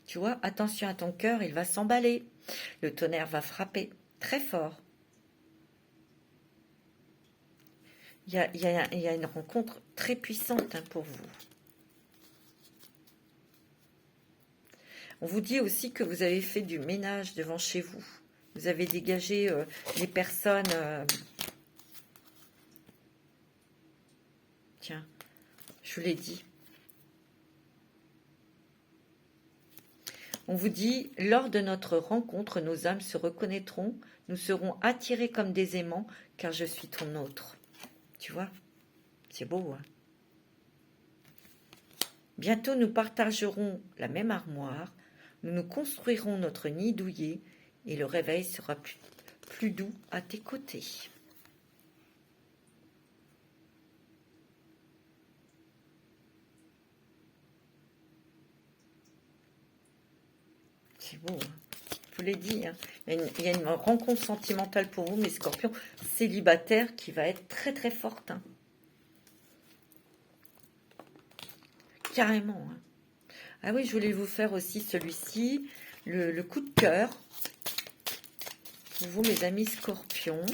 Tu vois, attention à ton cœur, il va s'emballer. Le tonnerre va frapper très fort. Il y a une rencontre très puissante, hein, pour vous. On vous dit aussi que vous avez fait du ménage devant chez vous. Vous avez dégagé les personnes... Tiens, je vous l'ai dit. On vous dit, lors de notre rencontre, nos âmes se reconnaîtront, nous serons attirés comme des aimants, car je suis ton autre. Tu vois, c'est beau, hein? Bientôt, nous partagerons la même armoire, nous nous construirons notre nid douillet, et le réveil sera plus doux à tes côtés. C'est beau, hein? Je vous l'ai dit, hein. Il y a une rencontre sentimentale pour vous, mes scorpions, célibataires, qui va être très très forte, hein. Carrément, hein. Ah oui, je voulais vous faire aussi celui-ci, le coup de cœur. Pour vous, mes amis scorpions.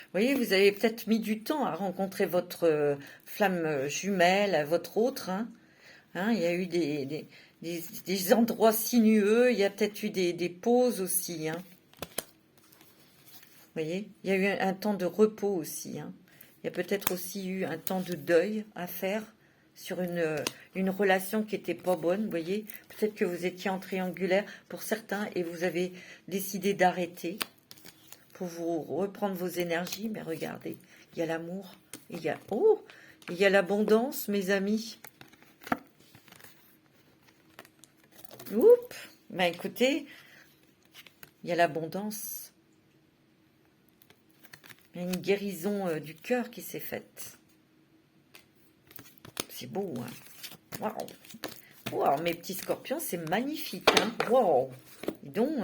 Vous voyez, vous avez peut-être mis du temps à rencontrer votre flamme jumelle, votre autre, hein. Il y a eu des endroits sinueux, il y a peut-être eu des pauses aussi, hein. Vous voyez, il y a eu un temps de repos aussi, hein. Il y a peut-être aussi eu un temps de deuil à faire sur une relation qui n'était pas bonne, vous voyez. Peut-être que vous étiez en triangulaire pour certains et vous avez décidé d'arrêter pour vous reprendre vos énergies. Mais regardez, il y a l'amour, il y a l'abondance, mes amis. Oups, ben écoutez, il y a l'abondance. Il y a une guérison du cœur qui s'est faite. C'est beau, hein. Waouh. Wow, mes petits scorpions, c'est magnifique, hein. Wow. Donc,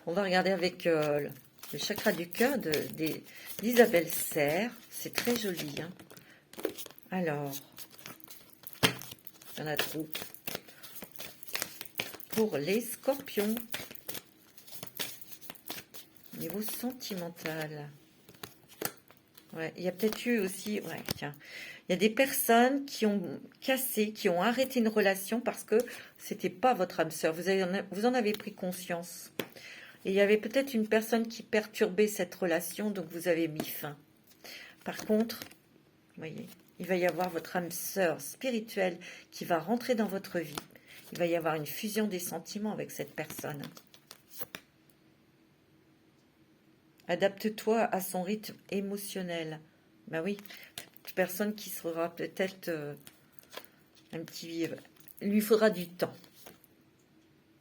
on va regarder avec le chakra du cœur d'Isabelle Serre. C'est très joli, hein. Alors, il y en a trop. Pour les scorpions, niveau sentimental. Ouais, il y a peut-être eu aussi, ouais, tiens, il y a des personnes qui ont cassé, qui ont arrêté une relation parce que c'était pas votre âme sœur. Vous en avez pris conscience. Et il y avait peut-être une personne qui perturbait cette relation, donc vous avez mis fin. Par contre, vous voyez, il va y avoir votre âme sœur spirituelle qui va rentrer dans votre vie. Il va y avoir une fusion des sentiments avec cette personne. Adapte-toi à son rythme émotionnel. Ben oui, cette personne qui sera peut-être un petit... Il lui faudra du temps.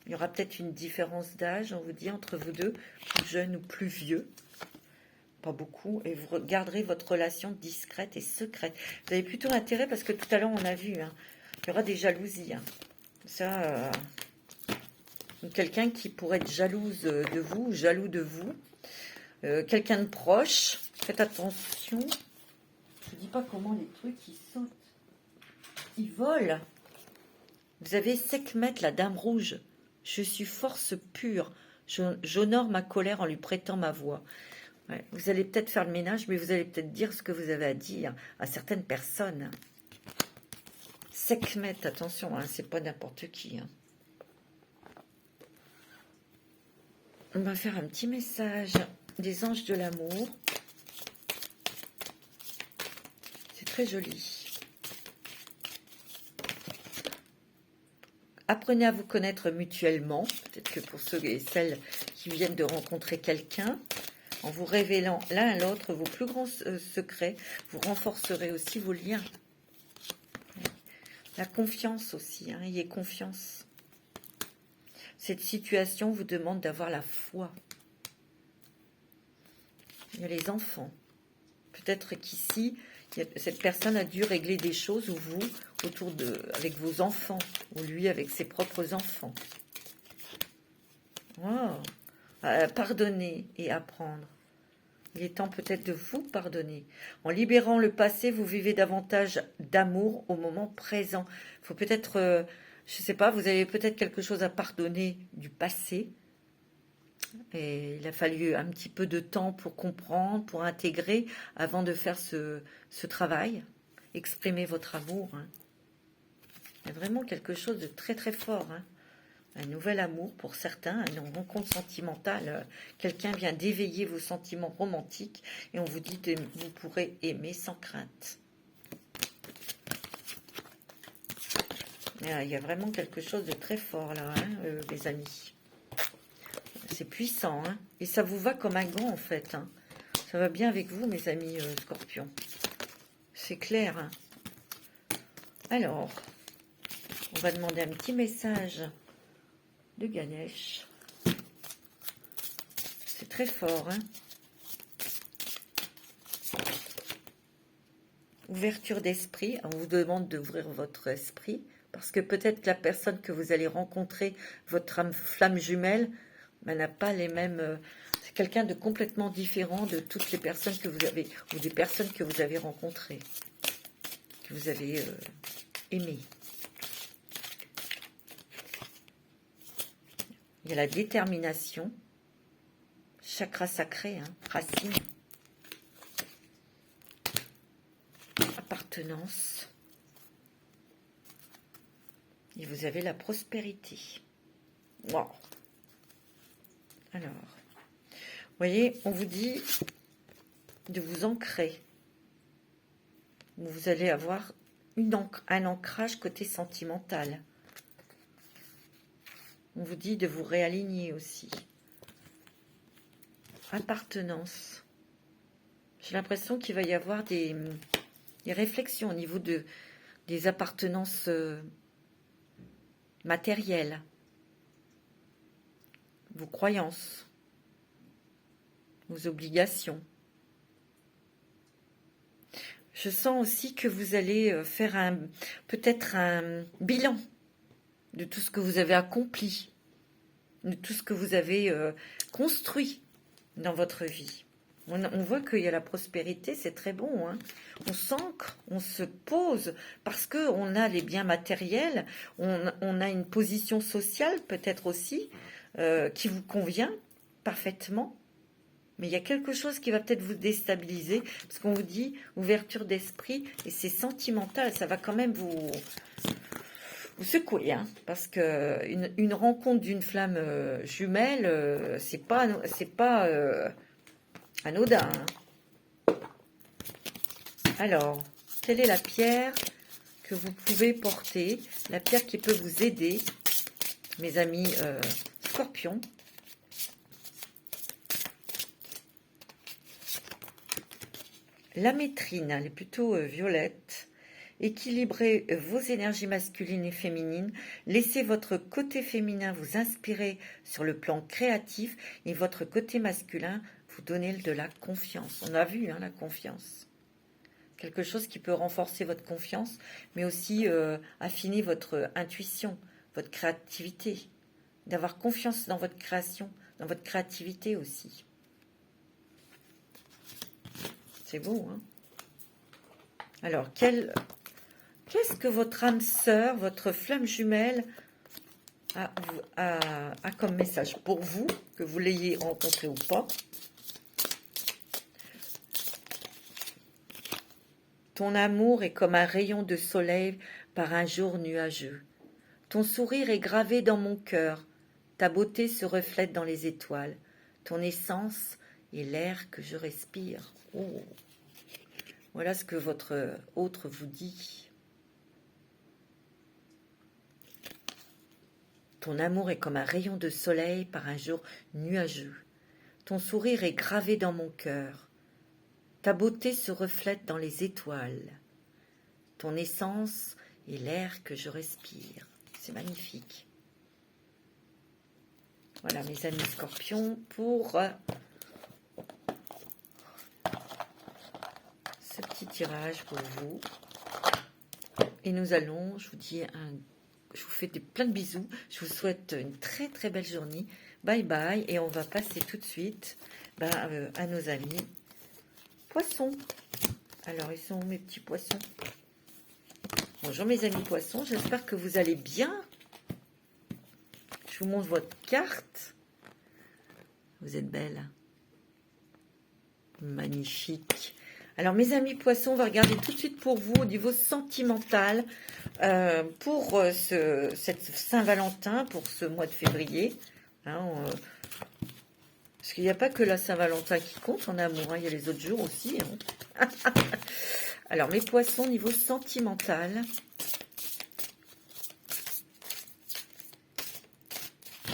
Il y aura peut-être une différence d'âge, on vous dit, entre vous deux, plus jeune ou plus vieux. Pas beaucoup. Et vous garderez votre relation discrète et secrète. Vous avez plutôt intérêt, parce que tout à l'heure, on a vu, hein, il y aura des jalousies. Hein. Ça, quelqu'un qui pourrait être jalouse de vous, jaloux de vous. Quelqu'un de proche, faites attention. Je ne dis pas comment les trucs ils sautent. Ils volent. Vous avez Sekhmet, la dame rouge. Je suis force pure. J'honore ma colère en lui prêtant ma voix. Ouais, vous allez peut-être faire le ménage, mais vous allez peut-être dire ce que vous avez à dire à certaines personnes. Sekhmet, attention, hein, c'est pas n'importe qui. Hein. On va faire un petit message des anges de l'amour. C'est très joli. Apprenez à vous connaître mutuellement. Peut-être que pour ceux et celles qui viennent de rencontrer quelqu'un, en vous révélant l'un à l'autre vos plus grands secrets, vous renforcerez aussi vos liens. La confiance aussi, hein, ayez confiance. Cette situation vous demande d'avoir la foi. Il y a les enfants. Peut-être qu'ici, cette personne a dû régler des choses, ou vous, avec vos enfants, ou lui avec ses propres enfants. Wow. Pardonner et apprendre. Il est temps peut-être de vous pardonner. En libérant le passé, vous vivez davantage d'amour au moment présent. Il faut peut-être, je ne sais pas, vous avez peut-être quelque chose à pardonner du passé. Et il a fallu un petit peu de temps pour comprendre, pour intégrer, avant de faire ce travail. Exprimer votre amour. Hein. Il y a vraiment quelque chose de très très fort. Hein. Un nouvel amour pour certains, une rencontre sentimentale. Quelqu'un vient d'éveiller vos sentiments romantiques et on vous dit que vous pourrez aimer sans crainte. Il y a vraiment quelque chose de très fort là, hein, les amis. C'est puissant, hein, et ça vous va comme un gant en fait. Hein. Ça va bien avec vous, mes amis Scorpions. C'est clair. Hein. Alors, on va demander un petit message de Ganesh. C'est très fort, hein. Ouverture d'esprit. On vous demande d'ouvrir votre esprit, parce que peut-être la personne que vous allez rencontrer, votre flamme jumelle, n'a pas les mêmes... c'est quelqu'un de complètement différent de toutes les personnes que vous avez, ou des personnes que vous avez rencontrées, que vous avez aimées. Il y a la détermination, chakra sacré, hein, racine, appartenance, et vous avez la prospérité. Wow. Alors, vous voyez, on vous dit de vous ancrer. Vous allez avoir un ancrage côté sentimental. On vous dit de vous réaligner aussi. Appartenance. J'ai l'impression qu'il va y avoir des réflexions au niveau des appartenances matérielles. Vos croyances. Vos obligations. Je sens aussi que vous allez faire peut-être un bilan de tout ce que vous avez accompli, de tout ce que vous avez construit dans votre vie. On voit qu'il y a la prospérité, c'est très bon. Hein. On s'ancre, on se pose, parce qu'on a les biens matériels, on a une position sociale peut-être aussi, qui vous convient parfaitement. Mais il y a quelque chose qui va peut-être vous déstabiliser, parce qu'on vous dit ouverture d'esprit, et c'est sentimental, ça va quand même vous secouer, hein, parce que une rencontre d'une flamme jumelle, c'est pas anodin. Hein. Alors, quelle est la pierre que vous pouvez porter, la pierre qui peut vous aider, mes amis Scorpions? La métrine, elle est plutôt violette. Équilibrez vos énergies masculines et féminines. Laissez votre côté féminin vous inspirer sur le plan créatif et votre côté masculin vous donner de la confiance. On a vu, hein, la confiance. Quelque chose qui peut renforcer votre confiance, mais aussi affiner votre intuition, votre créativité. D'avoir confiance dans votre création, dans votre créativité aussi. C'est beau, hein? Alors, qu'est-ce que votre âme sœur, votre flamme jumelle a comme message pour vous, que vous l'ayez rencontré ou pas? Ton amour est comme un rayon de soleil par un jour nuageux. Ton sourire est gravé dans mon cœur. Ta beauté se reflète dans les étoiles. Ton essence est l'air que je respire. Oh. Voilà ce que votre autre vous dit. Ton amour est comme un rayon de soleil par un jour nuageux. Ton sourire est gravé dans mon cœur. Ta beauté se reflète dans les étoiles. Ton essence et l'air que je respire. C'est magnifique. Voilà mes amis scorpions pour ce petit tirage pour vous. Et nous allons, je vous fais plein de bisous. Je vous souhaite une très très belle journée. Bye bye. Et on va passer tout de suite à nos amis poissons. Alors, ils sont où mes petits poissons? Bonjour mes amis poissons, j'espère que vous allez bien. Je vous montre votre carte. Vous êtes belle. Magnifique. Alors mes amis poissons, on va regarder tout de suite pour vous au niveau sentimental pour cette Saint-Valentin, pour ce mois de février. Hein, parce qu'il n'y a pas que la Saint-Valentin qui compte en amour, hein, il y a les autres jours aussi. Hein. Alors mes poissons, niveau sentimental.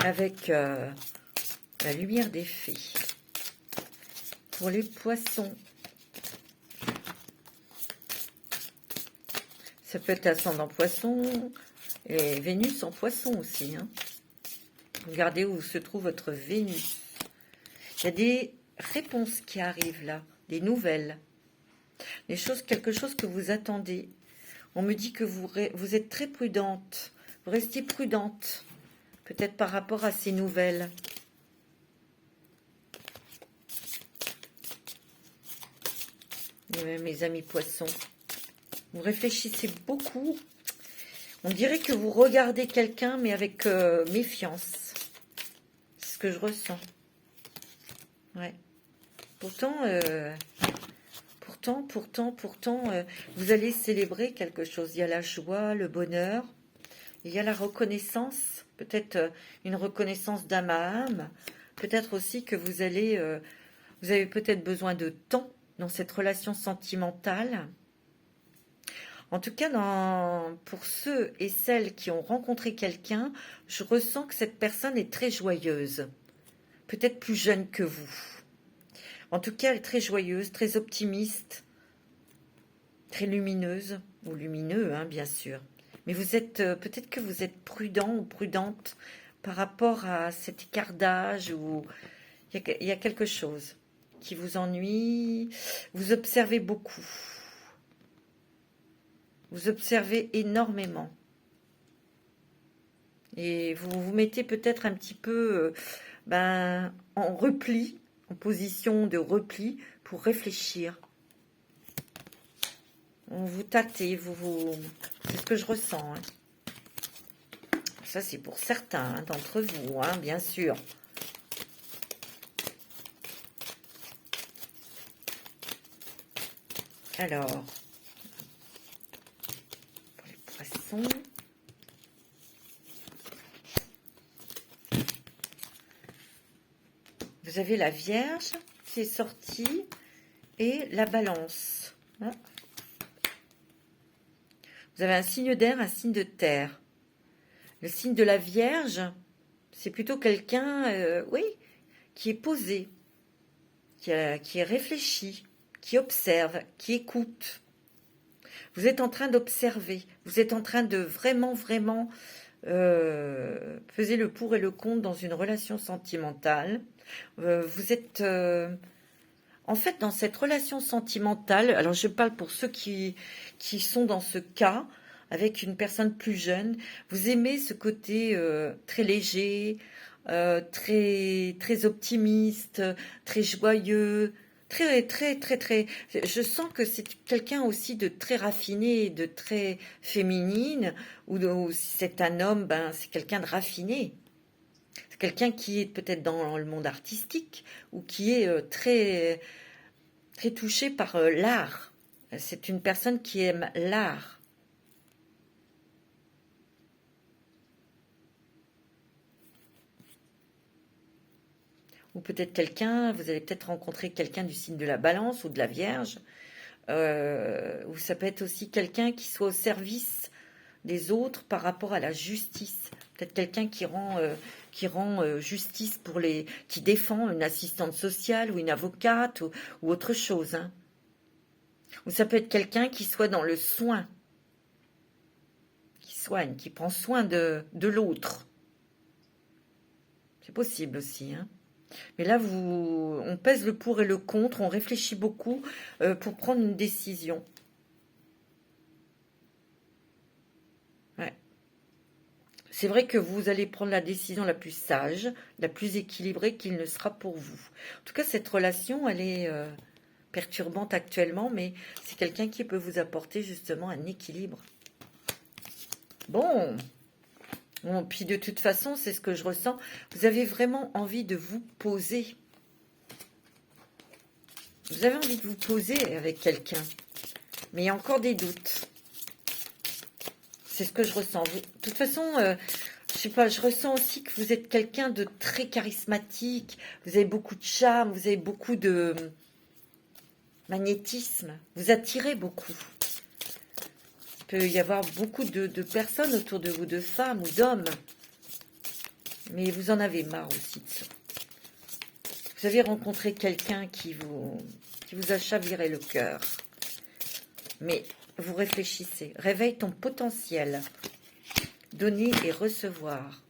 Avec la lumière des fées. Pour les poissons, ça peut être ascendant poisson et Vénus en poisson aussi. Hein. Regardez où se trouve votre Vénus. Il y a des réponses qui arrivent là, des nouvelles, quelque chose que vous attendez. On me dit que vous êtes très prudente, vous restez prudente. Peut-être par rapport à ces nouvelles. Mes amis poissons, vous réfléchissez beaucoup. On dirait que vous regardez quelqu'un, mais avec méfiance. C'est ce que je ressens. Ouais. Pourtant, vous allez célébrer quelque chose. Il y a la joie, le bonheur. Il y a la reconnaissance, peut-être une reconnaissance d'âme à âme, peut-être aussi que vous avez peut-être besoin de temps dans cette relation sentimentale. En tout cas, pour ceux et celles qui ont rencontré quelqu'un, je ressens que cette personne est très joyeuse, peut-être plus jeune que vous. En tout cas, elle est très joyeuse, très optimiste, très lumineuse, ou lumineux, hein, bien sûr. Mais vous êtes, peut-être que vous êtes prudent ou prudente par rapport à cet écart d'âge où il y a quelque chose qui vous ennuie. Vous observez beaucoup. Vous observez énormément. Et vous vous mettez peut-être un petit peu en repli, en position de repli pour réfléchir. Vous tâtez, c'est ce que je ressens. Hein. Ça, c'est pour certains d'entre vous, hein, bien sûr. Alors, pour les poissons, vous avez la Vierge qui est sortie et la Balance. Hein. Vous avez un signe d'air, un signe de terre. Le signe de la Vierge, c'est plutôt quelqu'un, qui est posé, qui est réfléchi, qui observe, qui écoute. Vous êtes en train d'observer, vous êtes en train de vraiment peser le pour et le contre dans une relation sentimentale. Vous êtes... En fait, dans cette relation sentimentale, alors je parle pour ceux qui sont dans ce cas, avec une personne plus jeune, vous aimez ce côté très léger, très optimiste, très joyeux, très. Je sens que c'est quelqu'un aussi de très raffiné, de très féminine, ou si c'est un homme, c'est quelqu'un de raffiné. C'est quelqu'un qui est peut-être dans le monde artistique ou qui est très touché par l'art. C'est une personne qui aime l'art. Ou peut-être vous allez peut-être rencontrer quelqu'un du signe de la Balance ou de la Vierge. Ou ça peut être aussi quelqu'un qui soit au service des autres par rapport à la justice. Peut-être quelqu'un qui rend justice qui défend une assistante sociale ou une avocate ou autre chose. Hein. Ou ça peut être quelqu'un qui soit dans le soin. soigne, qui prend soin de l'autre. C'est possible aussi, hein. Mais là, on pèse le pour et le contre, on réfléchit beaucoup pour prendre une décision. Ouais. C'est vrai que vous allez prendre la décision la plus sage, la plus équilibrée qu'il ne sera pour vous. En tout cas, cette relation, elle est perturbante actuellement, mais c'est quelqu'un qui peut vous apporter justement un équilibre. Bon, puis de toute façon, c'est ce que je ressens. Vous avez vraiment envie de vous poser. Vous avez envie de vous poser avec quelqu'un. Mais il y a encore des doutes. C'est ce que je ressens. De toute façon, je sais pas, je ressens aussi que vous êtes quelqu'un de très charismatique. Vous avez beaucoup de charme, vous avez beaucoup de magnétisme. Vous attirez beaucoup. Il peut y avoir beaucoup de personnes autour de vous, de femmes ou d'hommes. Mais vous en avez marre aussi de ça. Vous avez rencontré quelqu'un qui vous a chaviré le cœur. Mais vous réfléchissez. Réveille ton potentiel. Donner et recevoir.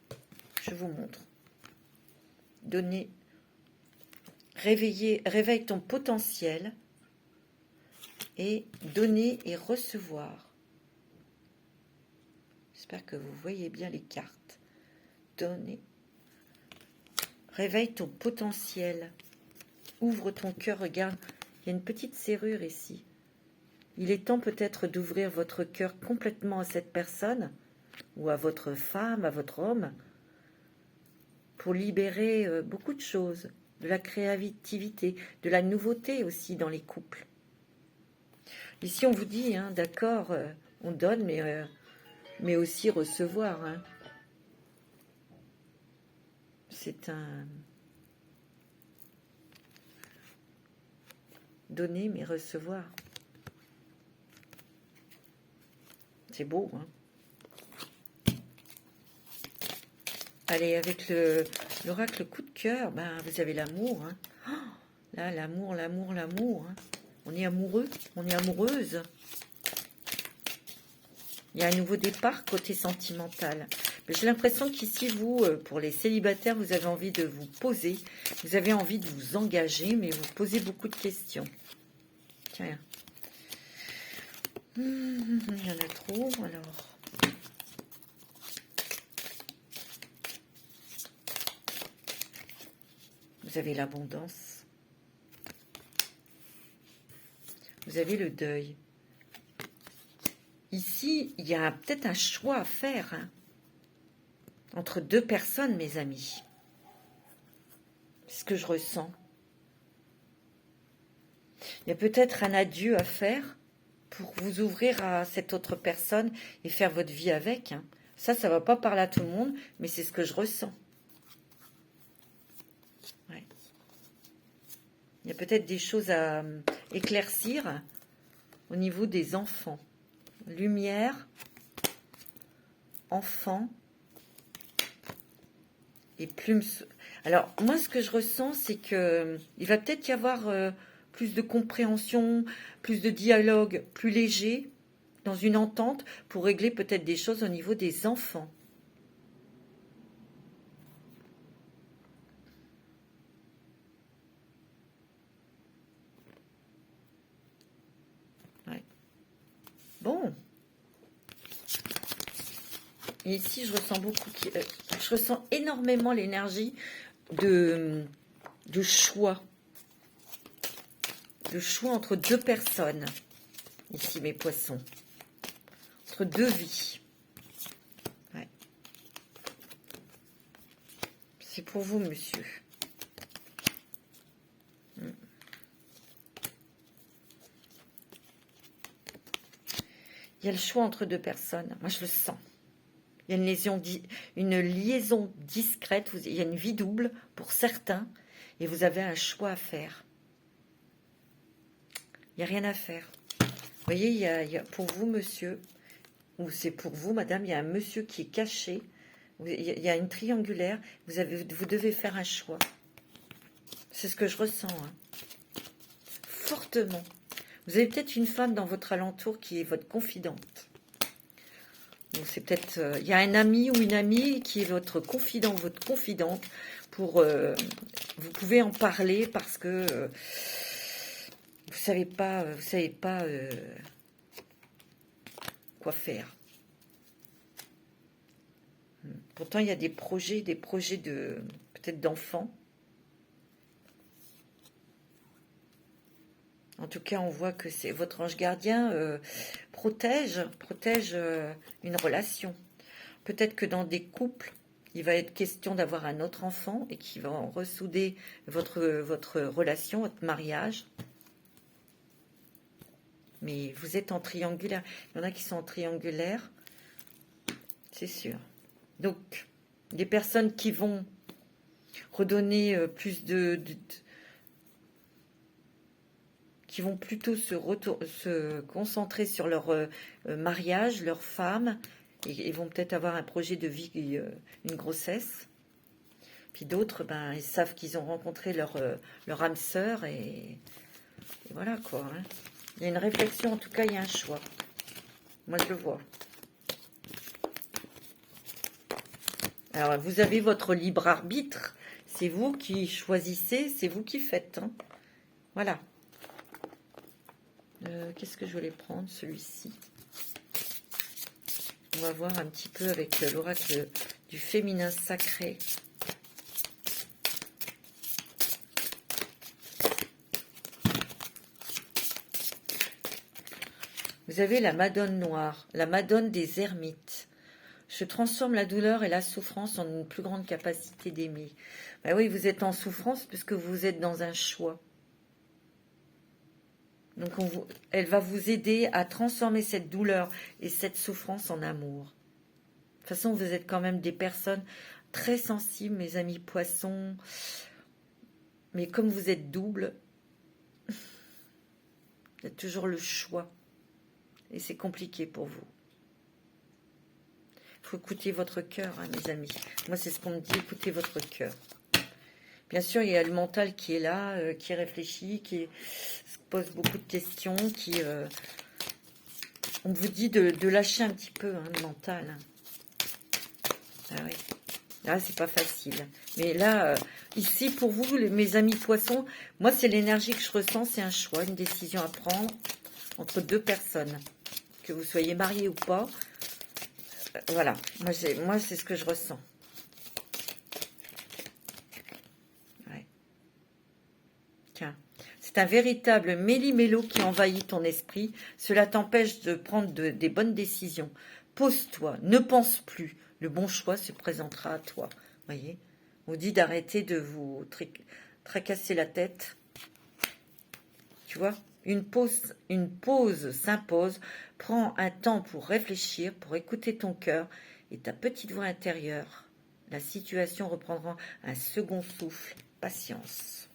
Je vous montre. Donner. Réveille ton potentiel. Et donner et recevoir. J'espère que vous voyez bien les cartes. Donner. Réveille ton potentiel. Ouvre ton cœur, regarde. Il y a une petite serrure ici. Il est temps peut-être d'ouvrir votre cœur complètement à cette personne, ou à votre femme, à votre homme, pour libérer beaucoup de choses, de la créativité, de la nouveauté aussi dans les couples. Ici, on vous dit, hein, d'accord, on donne, mais aussi recevoir. Hein. C'est un... Donner, mais recevoir. C'est beau, hein. Allez, avec l'oracle coup de cœur, ben, vous avez l'amour. Hein. Oh, là, l'amour, l'amour, l'amour. Hein. On est amoureux, on est amoureuse. Il y a un nouveau départ côté sentimental. J'ai l'impression qu'ici, vous, pour les célibataires, vous avez envie de vous poser. Vous avez envie de vous engager, mais vous posez beaucoup de questions. Tiens. Il y en a trop, alors. Vous avez l'abondance. Vous avez le deuil. Ici, il y a peut-être un choix à faire hein, entre deux personnes, mes amis. C'est ce que je ressens. Il y a peut-être un adieu à faire pour vous ouvrir à cette autre personne et faire votre vie avec. Hein. Ça ne va pas parler à tout le monde, mais c'est ce que je ressens. Ouais. Il y a peut-être des choses à éclaircir au niveau des enfants. Lumière, enfant et plumes. Alors, moi, ce que je ressens, c'est que il va peut-être y avoir plus de compréhension, plus de dialogue, plus léger, dans une entente, pour régler peut-être des choses au niveau des enfants. Ouais. Bon. Et ici, je ressens beaucoup, je ressens énormément l'énergie de choix. De choix entre deux personnes. Ici, mes poissons. Entre deux vies. Ouais. C'est pour vous, monsieur. Il y a le choix entre deux personnes. Moi, je le sens. Il y a une liaison discrète. Il y a une vie double pour certains. Et vous avez un choix à faire. Il n'y a rien à faire. Vous voyez, il y a pour vous, monsieur, ou c'est pour vous, madame, il y a un monsieur qui est caché. Il y a une triangulaire. Vous devez faire un choix. C'est ce que je ressens. Hein. Fortement. Vous avez peut-être une femme dans votre alentour qui est votre confidente. Donc c'est peut-être, il y a un ami ou une amie qui est votre confident, votre confidente, pour, vous pouvez en parler parce que vous savez pas quoi faire. Pourtant, il y a des projets de peut-être d'enfants. En tout cas, on voit que c'est votre ange gardien protège une relation. Peut-être que dans des couples, il va être question d'avoir un autre enfant et qui va ressouder votre relation, votre mariage. Mais vous êtes en triangulaire. Il y en a qui sont en triangulaire, c'est sûr. Donc, des personnes qui vont redonner plus qui vont plutôt se concentrer sur leur mariage, leur femme, et vont peut-être avoir un projet de vie, une grossesse. Puis d'autres, ben, ils savent qu'ils ont rencontré leur âme sœur, et voilà quoi. Hein. Il y a une réflexion, en tout cas, il y a un choix. Moi, je le vois. Alors, vous avez votre libre arbitre. C'est vous qui choisissez, c'est vous qui faites. Hein. Voilà. Qu'est-ce que je voulais prendre, celui-ci? On va voir un petit peu avec l'oracle du féminin sacré. Vous avez la Madone noire, la Madone des ermites. Je transforme la douleur et la souffrance en une plus grande capacité d'aimer. Ben oui, vous êtes en souffrance puisque vous êtes dans un choix. Donc elle va vous aider à transformer cette douleur et cette souffrance en amour. De toute façon, vous êtes quand même des personnes très sensibles, mes amis poissons. Mais comme vous êtes double, il y a toujours le choix. Et c'est compliqué pour vous. Il faut écouter votre cœur, hein, mes amis. Moi, c'est ce qu'on me dit, écoutez votre cœur. Bien sûr, il y a le mental qui est là, qui réfléchit, qui se pose beaucoup de questions, on vous dit de lâcher un petit peu hein, le mental. Ah oui. Là, c'est pas facile. Mais là, ici, pour vous, mes amis poissons, moi, c'est l'énergie que je ressens, c'est un choix, une décision à prendre entre deux personnes. Que vous soyez mariés ou pas. Voilà, moi, c'est ce que je ressens. Ouais. Tiens, c'est un véritable méli-mélo qui envahit ton esprit. Cela t'empêche de prendre des bonnes décisions. Pose-toi, ne pense plus. Le bon choix se présentera à toi. Voyez, on vous dit d'arrêter de vous tracasser la tête. Tu vois, une pause s'impose. Prends un temps pour réfléchir, pour écouter ton cœur et ta petite voix intérieure. La situation reprendra un second souffle. Patience.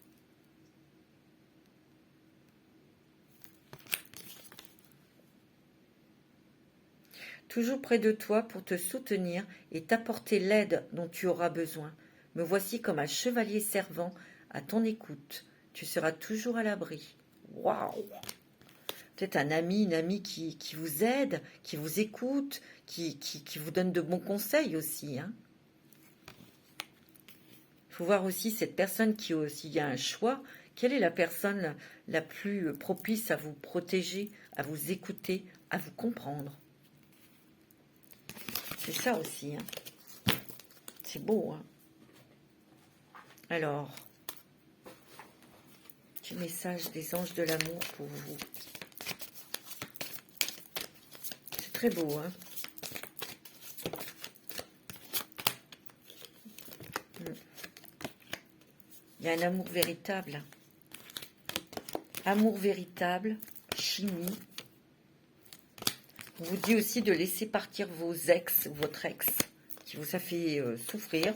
Toujours près de toi pour te soutenir et t'apporter l'aide dont tu auras besoin. Me voici comme un chevalier servant à ton écoute. Tu seras toujours à l'abri. Waouh! Peut-être un ami, une amie qui vous aide, qui vous écoute, qui vous donne de bons conseils aussi. Hein. Il faut voir aussi cette personne qui aussi y a un choix. Quelle est la personne la plus propice à vous protéger, à vous écouter, à vous comprendre? C'est ça aussi. Hein. C'est beau. Hein. Alors, petit message des anges de l'amour pour vous. C'est très beau. Hein. Il y a un amour véritable. Amour véritable, chimie. On vous dit aussi de laisser partir vos ex ou votre ex qui vous a fait souffrir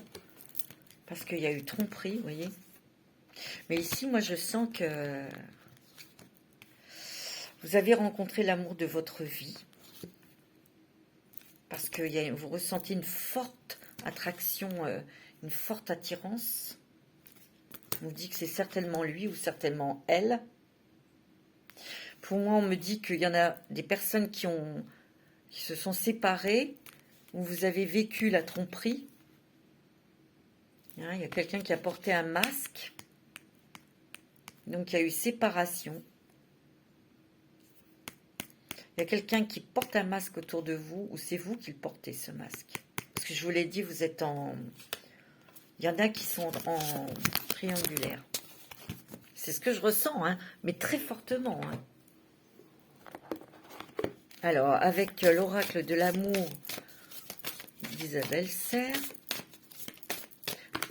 parce qu'il y a eu tromperie, vous voyez. Mais ici, moi, je sens que vous avez rencontré l'amour de votre vie parce que vous ressentez une forte attraction, une forte attirance. On vous dit que c'est certainement lui ou certainement elle. Pour moi, on me dit qu'il y en a des personnes qui se sont séparées où vous avez vécu la tromperie. Hein, il y a quelqu'un qui a porté un masque. Donc, il y a eu séparation. Il y a quelqu'un qui porte un masque autour de vous, ou c'est vous qui le portez, ce masque. Parce que je vous l'ai dit, vous êtes en... Il y en a qui sont en triangulaire. C'est ce que je ressens, hein, mais très fortement. Hein. Alors, avec l'oracle de l'amour d'Isabelle Serre,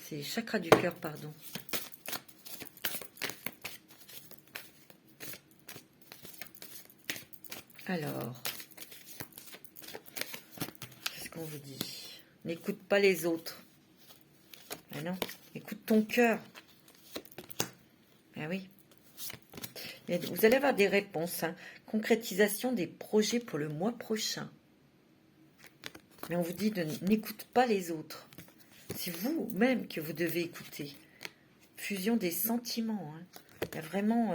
c'est chakra du cœur, pardon. Alors, qu'est-ce qu'on vous dit? N'écoute pas les autres. Ah non, écoute ton cœur. Ah oui. Vous allez avoir des réponses. Hein. Concrétisation des projets pour le mois prochain. Mais on vous dit de n'écoute pas les autres. C'est vous-même que vous devez écouter. Fusion des sentiments. Hein. Il y a vraiment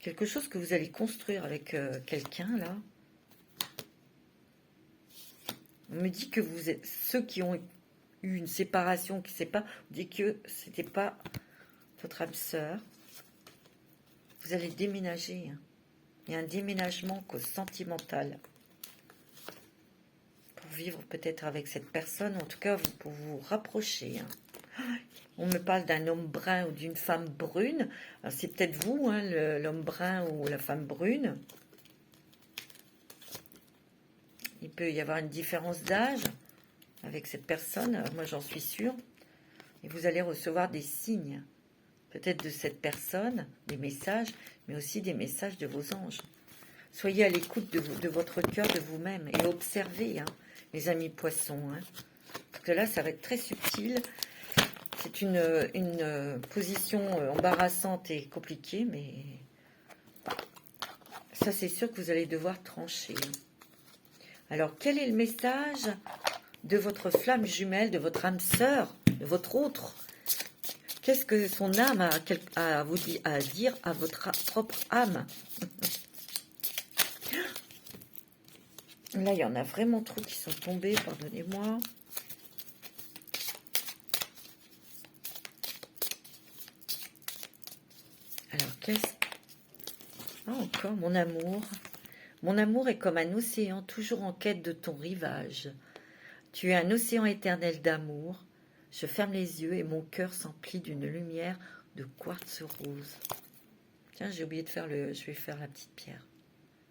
quelque chose que vous allez construire avec quelqu'un, là. On me dit que vous êtes ceux qui ont eu une séparation, qui ne sait pas, on dit que c'était pas votre âme sœur. Vous allez déménager. Hein. Il y a un déménagement sentimental. Pour vivre peut-être avec cette personne, en tout cas pour vous rapprocher. Hein. On me parle d'un homme brun ou d'une femme brune. C'est peut-être vous, hein, l'homme brun ou la femme brune. Il peut y avoir une différence d'âge avec cette personne. Moi, j'en suis sûre. Et vous allez recevoir des signes. Peut-être de cette personne, des messages, mais aussi des messages de vos anges. Soyez à l'écoute de votre cœur, de vous-même, et observez, hein, les amis poissons. Hein, parce que là, ça va être très subtil. C'est une position embarrassante et compliquée, mais ça, c'est sûr que vous allez devoir trancher. Alors, quel est le message de votre flamme jumelle, de votre âme sœur, de votre autre? Qu'est-ce que son âme a à dire à votre propre âme? Là, il y en a vraiment trop qui sont tombés, pardonnez-moi. Alors, qu'est-ce... Ah, encore, mon amour. Mon amour est comme un océan, toujours en quête de ton rivage. Tu es un océan éternel d'amour. Je ferme les yeux et mon cœur s'emplit d'une lumière de quartz rose. Tiens, j'ai oublié de faire je vais faire la petite pierre.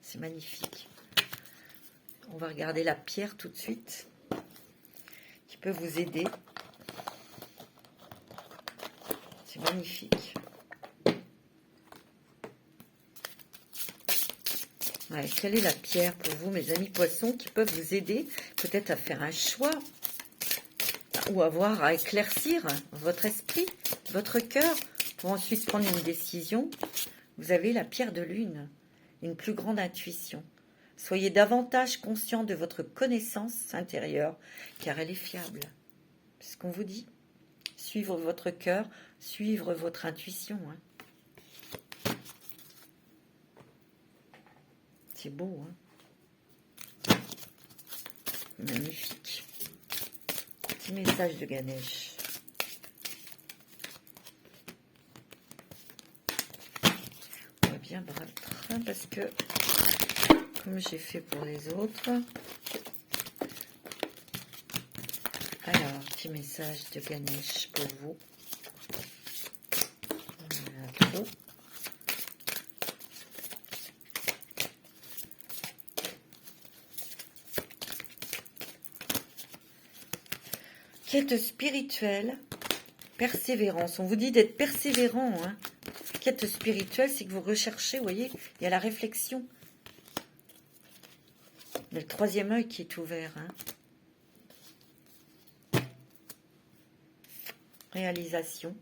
C'est magnifique. On va regarder la pierre tout de suite, qui peut vous aider. C'est magnifique. Ouais, quelle est la pierre pour vous, mes amis poissons, qui peuvent vous aider peut-être à faire un choix ou avoir à éclaircir votre esprit, votre cœur, pour ensuite prendre une décision? Vous avez la pierre de lune, une plus grande intuition. Soyez davantage conscient de votre connaissance intérieure, car elle est fiable. C'est ce qu'on vous dit. Suivre votre cœur, suivre votre intuition. Hein. C'est beau, hein. Magnifique. Petit message de Ganesh. On va bien battre, parce que, comme j'ai fait pour les autres... Alors, petit message de Ganesh pour vous. Voilà, trop. Quête spirituelle, persévérance. On vous dit d'être persévérant. Hein. Quête spirituelle, c'est que vous recherchez, vous voyez, il y a la réflexion. Il y a le troisième œil qui est ouvert. Hein. Réalisation,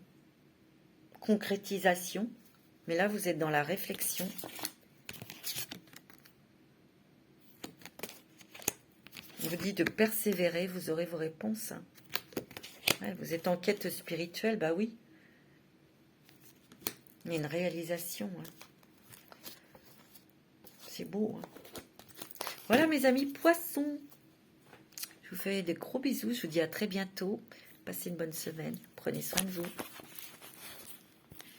concrétisation. Mais là, vous êtes dans la réflexion. On vous dit de persévérer, vous aurez vos réponses. Hein. Ouais, vous êtes en quête spirituelle, bah oui. Il y a une réalisation. Hein. C'est beau. Hein. Voilà mes amis poissons. Je vous fais des gros bisous. Je vous dis à très bientôt. Passez une bonne semaine. Prenez soin de vous.